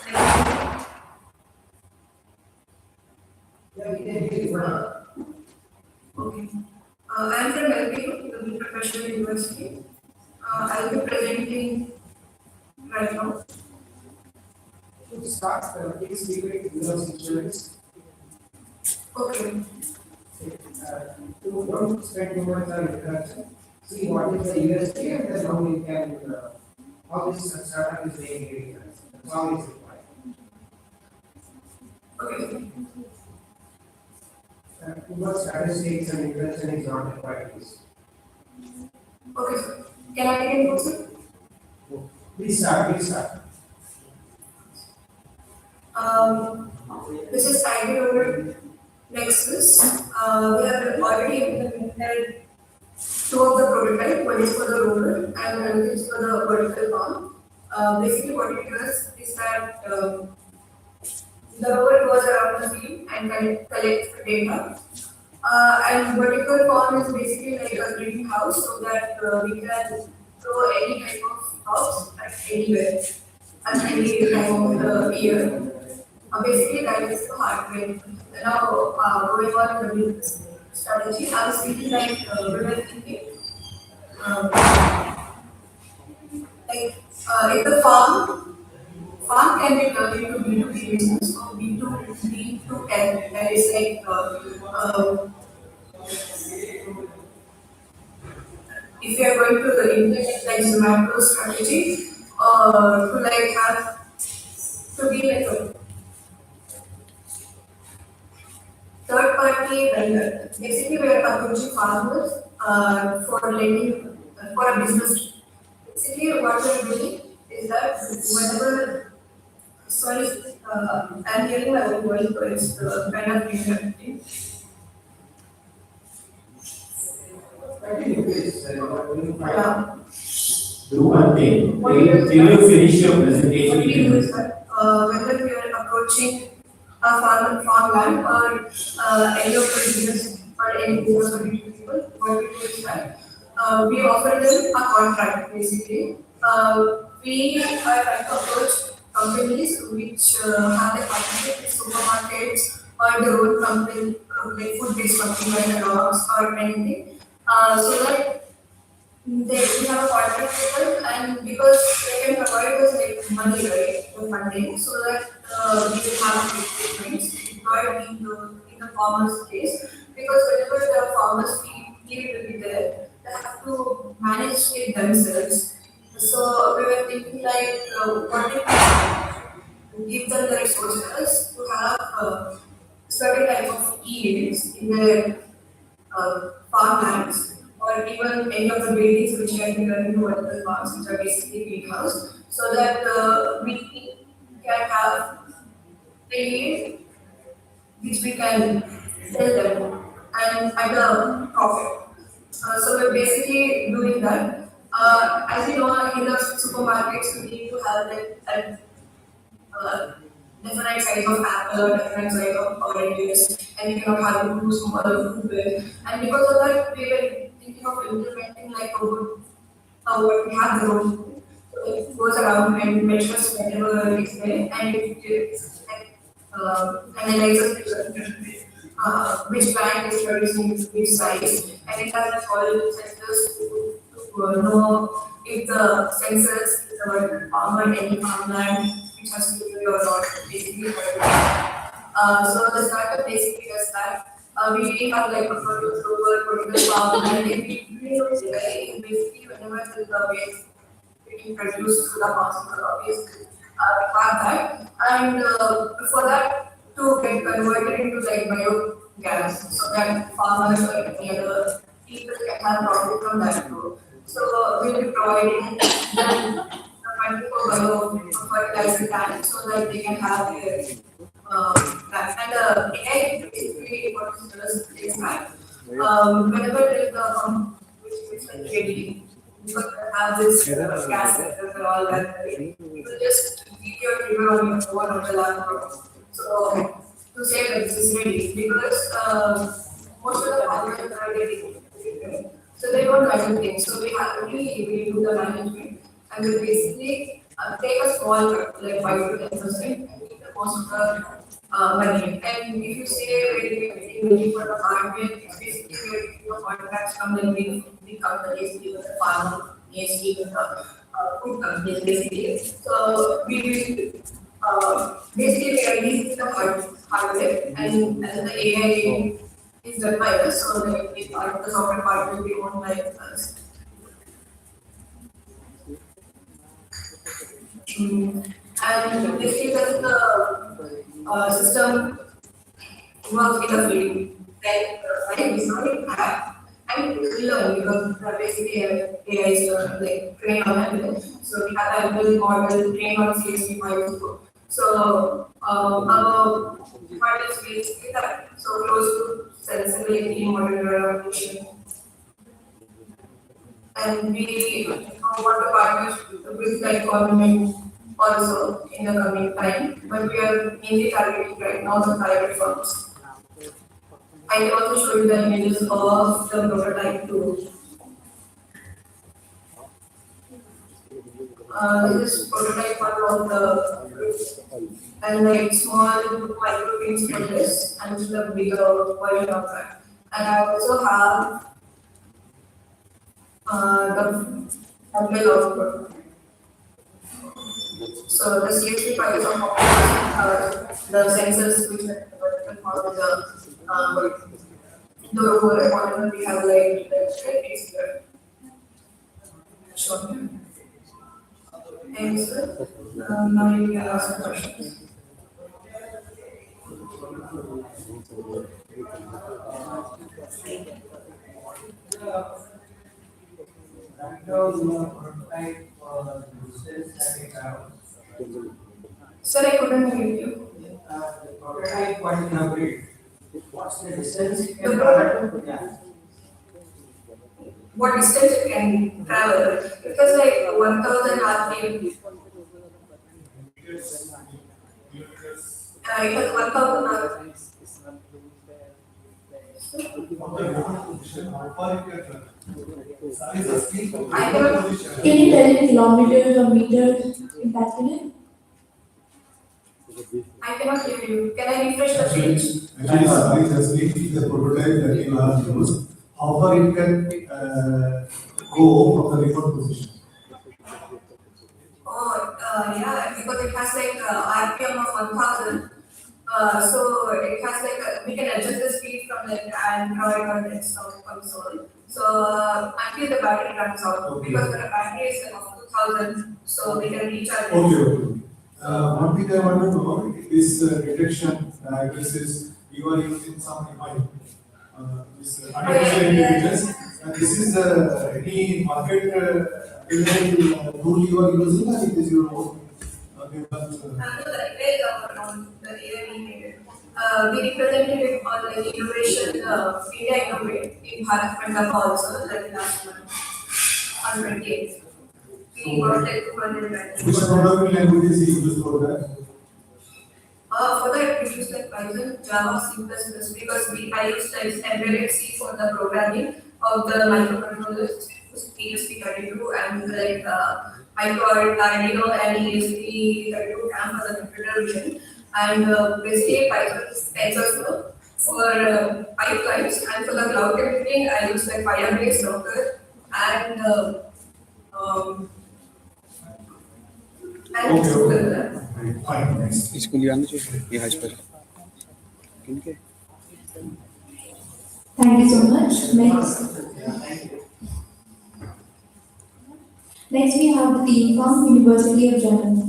Thank Yeah, we can hear you now. Okay. I am from Agri-Business, the Professional University. I will be presenting right now. To start, please give it university students. Okay. To don't spend too much on introduction, see what is the university and then how we can, how this startup is making it. That's all is required. Okay. Too much statistics and introduction is not required. Okay, sir. Can I begin, sir? Please start, please start. This is Agri Nexus. We have already implemented two of the prototype. One is for the rover and another is for the vertical farm. Basically, what it does is that the rover goes around the field and collects the data. And vertical farm is basically like a greenhouse so that we can grow any type of crops at anywhere at any time of the year. Basically, that is the hardware. Now, going on to the business strategy, I was thinking like we were thinking in the farm can be turned into B2B business or B2N. That is like if you are going to implement like Zomato strategy to like have to be like a third party vendor. Basically, we are approaching farmers for lending for a business. Basically, what we are doing is that whenever, sorry, I'm hearing my own voice, so it's kind of interrupting. Yeah. Do one thing, till you finish your presentation, What we you do can. is that whether we are approaching a farmland or any of the business or any business or people, what we do is that we offer them a contract basically. We are trying to approach companies which have a partnership with supermarkets or their own company, like food-based company like Kellogg's or anything, so that we have a contract with them, and because they can provide us like money, right, the funding, so that we will have equipment deployed in the farmer's case. Because whenever the farmers feel to be there, they have to manage it themselves. So we were thinking like, what if we give them the resources to have certain type of yields in their farmlands or even any of the buildings which can be turned into vertical farms, which are basically greenhouse, so that we can have a yield which we can sell them and at a profit. So we're basically doing that. As you know, in the supermarkets, we need to have like a different size of apple or different size of oranges, and we cannot have it too small or too big. And because of that, we were thinking of implementing like a wood, what we have the road, so it goes around and measures whatever it's there, and it like, analyzes which plant is producing which size, and it has all sensors to know if the sensors is our farm or any farmland which has to be or not, basically. So the startup basically does that. We really have like a product over particular farm, and if we really know basically whenever the waste being produced through the possible waste. We have that, and for that to get converted into like biogas, so that farmers or any other people can have profit from that too. So we'll be providing them the money for fertilizer tank so that they can have their that. And AI basically what it does is that whenever there is a which is like ready, because they have this gas sensors and all that, right? You will just keep your finger on your phone or the laptop. So to say that this is ready, because most of the farmers are getting it, so they don't manage things. So we do the management and we basically take a small cut, like 5 to 10%, and keep the most of the money. And if you say we're waiting for the market, it's basically we're getting the contracts from the big companies, even the farmer, yes, even the food companies, basically. So we will basically we are leasing the hardware, and the AI is done by us, so the part of the software part will be owned by us. And basically that's the system works in a field. Then when we saw it back, and we learn because basically AI is like trained on it. So we have a build model trained on CSV5. So our part is basically that. So close to sensibility, modular automation. And we want to partner with like government also in the coming time, but we are mainly targeting right now the private firms. I can also show you the images of the prototype too. This is prototype one of the and like small microbeads for this and the bigger version of that. And I also have the thumbnail of prototype. So the CSV files are the sensors which are for the whatever we have like it's here. Sure. Thanks, sir. Now you can ask questions. Sir, I couldn't hear you. Prototype what you have built. What's the distance? The prototype. What distance it can travel? Because like 1000 RPM. It has 1000 RPM. Can you tell in kilometers or meters in that minute? I cannot hear you. Can I refresh the page? Actually, size has been the prototype that you have used. How far it can go from the remote position? Oh, yeah, because it has like RPM of 1000. So it has like we can adjust the speed from the Android or desktop console. So until the battery runs out, because the battery is of 2000, so we can recharge it. Okay. One thing I want to know is detection diagnosis. You are using some AI, this artificial intelligence, and this is any market tool you are using, or it is your own? We represented it on the innovation, India Innovate in Bharat Mandapa also, like last month, on 28th. We got like 200. Which programming language is used for that? For that, we use like Python, Java, C++, because I used like embedded C for the programming of the microcontrollers, ESP32, and like micro Arduino and ESP32 RAM for the computer vision. And basically Python is TensorFlow for pipelines, and for the cloud computing, I use like Firebase, Docker, and Okay. Fine, nice. इसको ले आना चाहिए ये हाइस पर ठीक है Thank you so much. Next. Next, we have the team from University of Germany.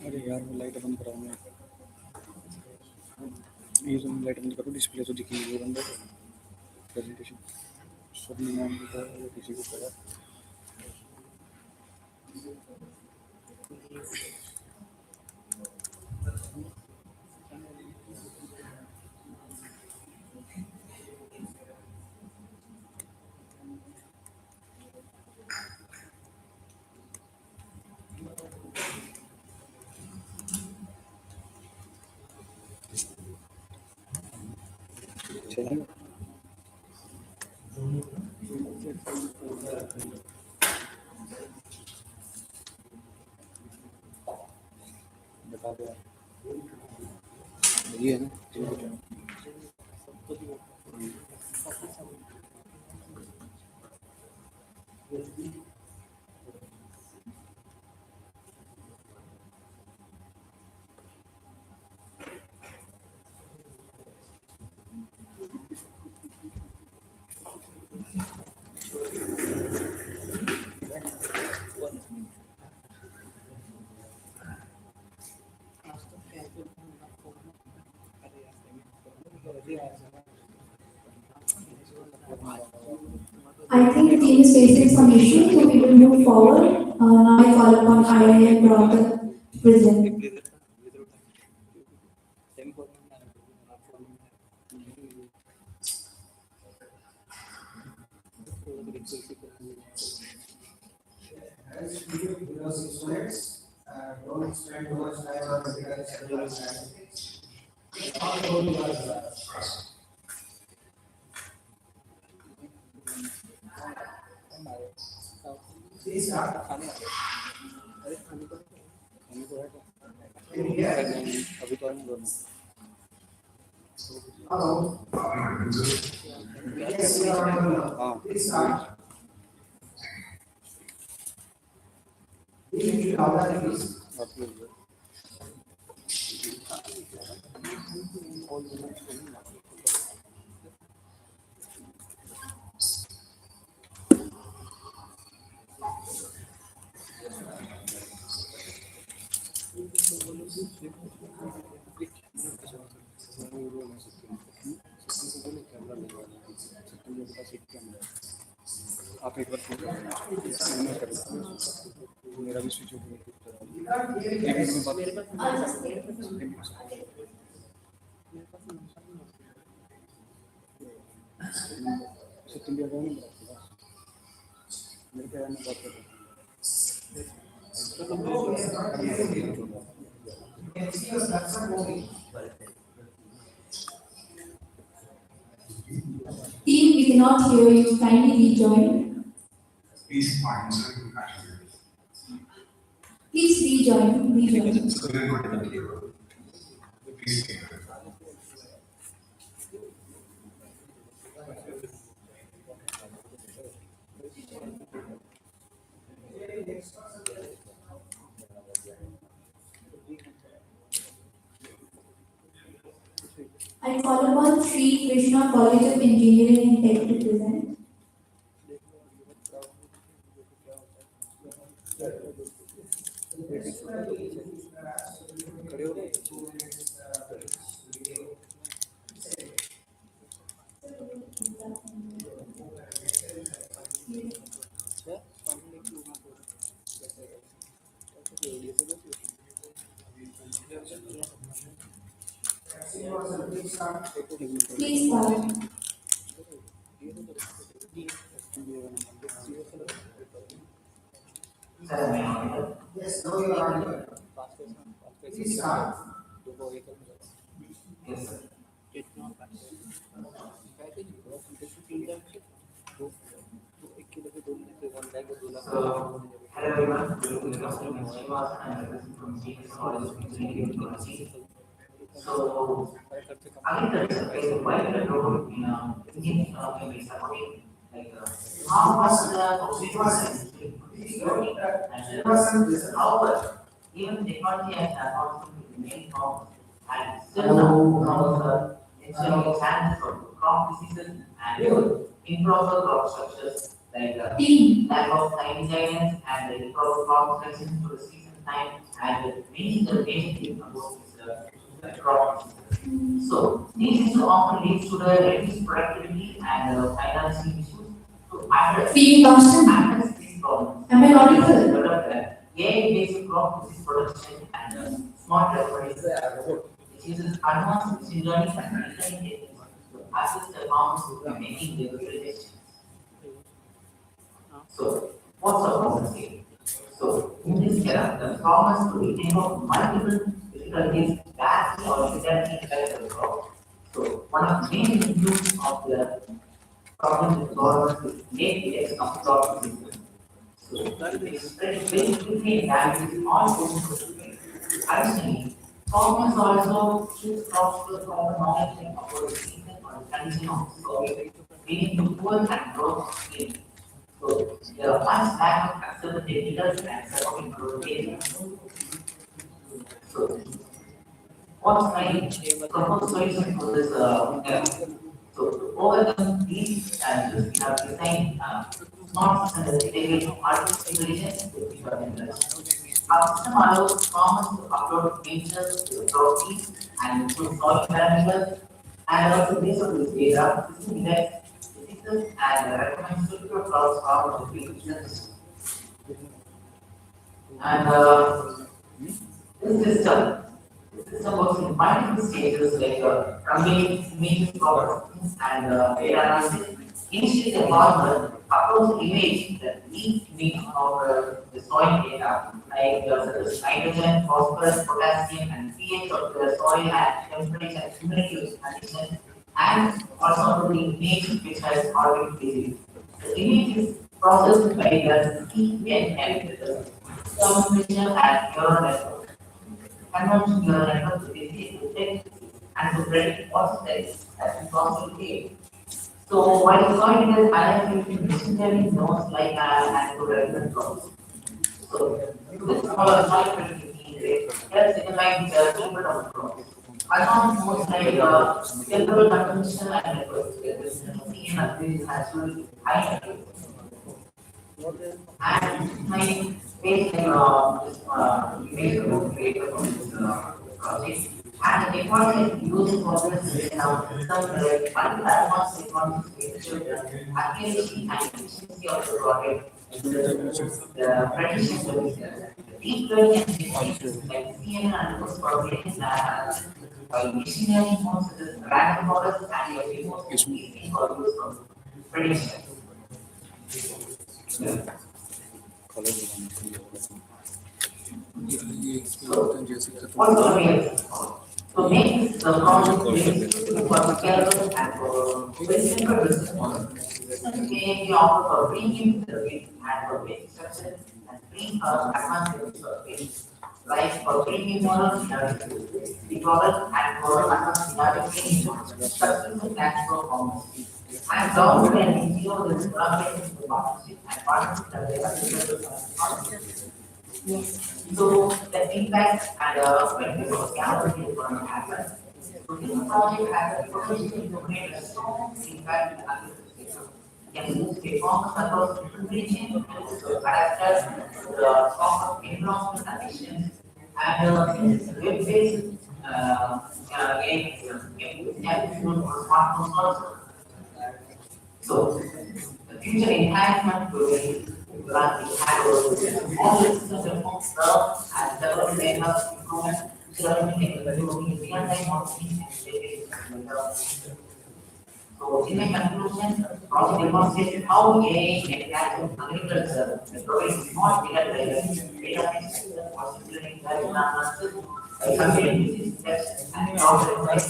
अरे यार वो लाइट बंद कराओ मैं ये जो लाइट बंद करो डिस्प्ले तो दिख नहीं रहा है प्रेजेंटेशन सब में नाम लिखा है वो किसी को पता चलिए बता दो ये है ना I think the team is facing some issues, so we will move forward. Now I call upon IIM Broadcast to present. As we give us 6 minutes, don't spend too much time on the technical statistics. Talk about the please start. Can you hear? अभी तो नहीं बोलना Hello. Yes, we are on. Please start. Please read out that, please. आप एक बार मेरा भी switch off तुम भी आ जाओ मेरे पे आना बात करो Team, we cannot hear you. Kindly rejoin. Please find certain categories. Please rejoin. Rejoin. So we're not in the table. Please take it. I call upon Sri Krishna College of Engineering and Tech to present. Please start. Yes, now you are on. Please start. Yes, sir. So, hello everyone, welcome to Srinivas and from Senior College of Engineering and Technology. So, agriculture plays a vital role in Indian economy by supporting how much the situation is growing and however, even technology has advanced to the main problem and still now comes the engineering challenges of crop diseases and improper crop structures like lack of timely guidance and the improper crop selection to the season time and many the major about this crop diseases. So these issues often leads to the reduced productivity and financial issues. To address these problems, Am I audible? develop AI-based crop disease production and smart laboratories which uses advanced machine learning and reasoning techniques to assist the farmers in making their predictions. So, what's the problem here? So, in this era, the farmers could encounter multiple difficulties that or accidentally affect the crop. So, one of the main issues of the problem with farmers is late detection of crop disease. So, it spreads very quickly and damages all foods. Additionally, farmers also choose crops with proper knowledge about the season or the condition of the soil, leading to poor and growth yield. So, there are much lack of accepted technical and supporting growth. So, what's my proposed solution to this error? So, to overcome these challenges, we have designed smart systems that integrate artificial intelligence with environmental. Our system allows farmers to upload features to the property and input soil parameters, and also based on this data, the system detects diseases and recommends suitable crops for the business. And this system works in multiple stages like conveying images, processing, and data analysis. Initially, the farmer uploads image that needs image of the soil data, like such as nitrogen, phosphorus, potassium, and pH of the soil and temperature and humidity conditions, and also the image which has organic disease. The image is processed by the CNN, the thermometer and neural network. Conventional neural network to detect and to predict what's there as we possibly. So while soil is highlighted machine learning knows like and to regular crops. So this soil predicting rate helps analyze the limit of crops. Advanced modes like several conventional and networks, CNN is actually high accuracy. And my basic image of creator of this project. And the technology used for this system like advanced technology accuracy and efficiency of the project. The precision services. Deep learning and techniques like CNN and post processing by machine learning modes such as random models and your remote easy for use for prediction. Yeah. What are we to make this project for scalable and for very simple business model? We offer for premium service and for basic structure and free advanced service. Like for premium models, the product and for advanced structures and cash flow forms. And government and NGO is collaborating with partnership and partnership that they are so the impact and benefits of gallery is going to happen. So this project has a potential to create a strong impact in the agriculture. Can move the farmers across different regions to adapt to the common environmental conditions and since web-based games can use smartphones also. So the future enhancement will be run in handle all the systems reform serve and develop data improvement, developing technology, real-time modeling and data. So in my conclusion, project demonstrates how AI can tackle agriculture by providing small data systems, possibility analysis, community steps, and knowledge.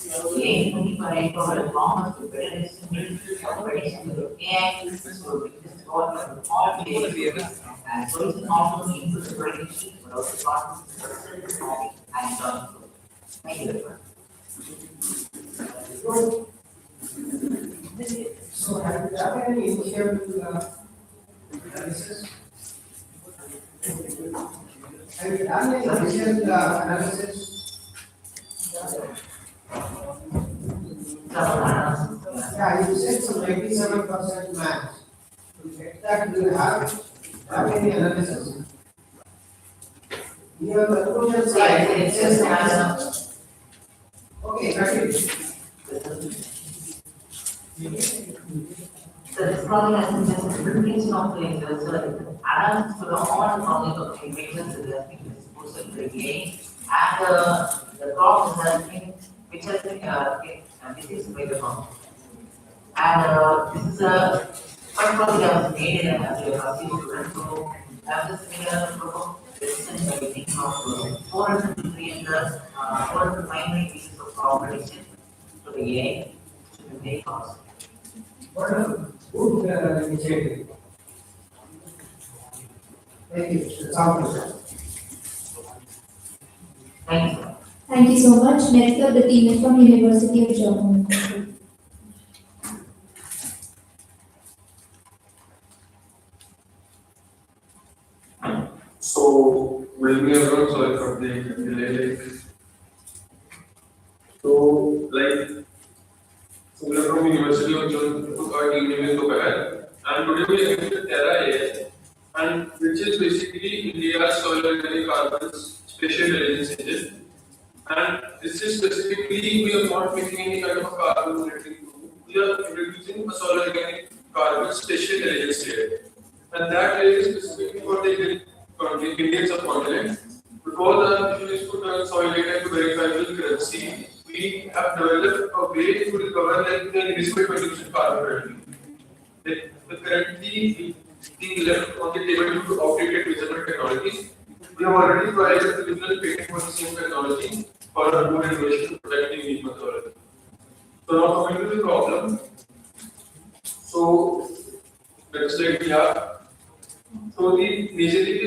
AI only for empower farmers to better estimate competition with AI, so this is all players and solution also improve the prediction, but also cost and thank you very much. So have you done any initial analysis? Have you done any initial analysis? Yeah, you said some 97% match. To get that, do you have any analysis? You have the conclusion slide, it says that. Okay, got it. So this problem has been simplification of the interest, so add to the all problems of equations that has been disposed of the game, and the problem has been, which has been, this is by the problem. And this is a first project that was made in as a student, so I have just made a proof of resistance by using of 403 and 409 pieces of cooperation to the A to the A cost. Wonderful, good initiative. Thank you, that's all for that. Thank you. Thank you so much. Next up, the team is from University of Germany. So, good evening everyone, sorry for the delay. So we are from University of Germany, took our team name is Doppel, and today we are going to Terra AI, and which is basically India's soil organic carbons spatial intelligence engine. And this is specifically, we are not making any kind of a carbon relating to, we are introducing a soil organic carbon spatial intelligence layer. And that layer is specifically for the Indian subcontinent. Because the mission is to turn soil data into verifiable currency, we have developed a way to recover like the invisible contribution carbon currently. Currently being left on the table due to outdated measurement technologies. We have already provided a original patent for the same technology for our good innovation to protect the unique methodology. So now coming to the problem. So next slide we have. So the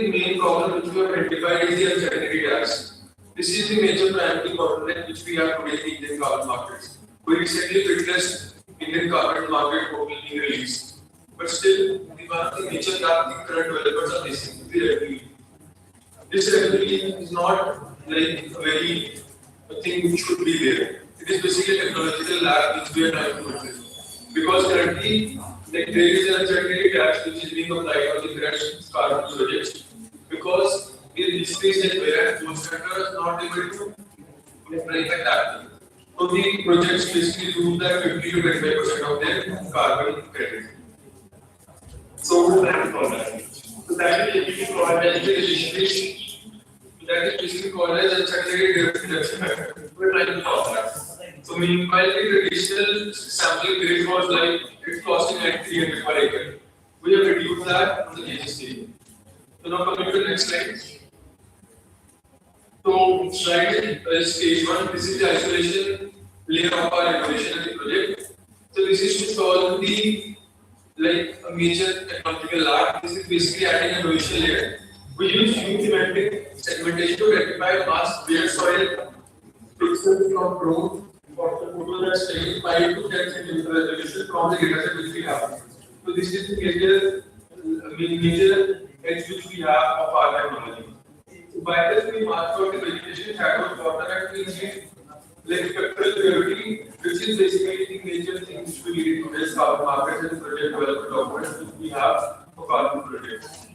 main problem which we have identified is the uncertainty gas. This is the major primary bottleneck which we have today in the Indian carbon markets. We recently witnessed Indian carbon market being released, but still the major gap the current developers are facing the revenue. This revenue is not like a very thing which should be there. It is basically a technological lag which we are trying to address. Because currently there is an uncertainty tax which is being applied on the current carbon projects because the space is where those sectors are not able to apply that. So the projects basically lose that 50 to 25% of their carbon credit. So that is all that. So that is basically called as the registration. That is basically called as uncertainty reduction factor. We are trying to solve that. So meanwhile, the traditional sampling rate was like it's costing like 300 per acre. We have reduced that on the KG stage. So now coming to the next slide. So slide is stage 1. This is the isolation layer of our innovation and the project. So this is to solve the like a major technological lag. This is basically adding a innovation layer. We use human segmentation to rectify mass bare soil pixels from drone for the photo that's taken 5 to 10 centimeter resolution from the dataset which we have. So this is the major edge which we have of our technology. So by this we mark out the vegetation shadows, water and trees like spectral gravity, which is basically the major thing which we need to today's carbon markets and project development documents which we have for carbon projects.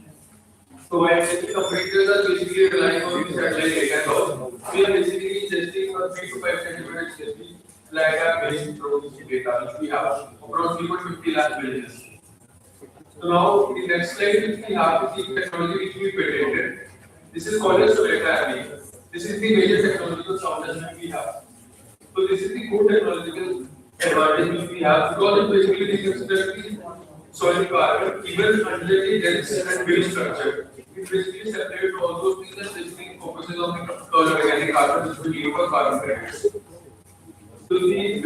So when the competitors are basically relying on the satellite data, we are basically testing a 3 to 5 centimeter testing LiDAR based drones data which we have across 3.50 lakh villages. So now the next slide we have the technology which we patented. This is called as Solitaire. This is the major technological soundness which we have. So this is the core technological advantage which we have because it basically considers the soil carbon even under the dense and very structure. It basically separates all those things and basically focuses on the soil organic carbon which we need for carbon credits. So the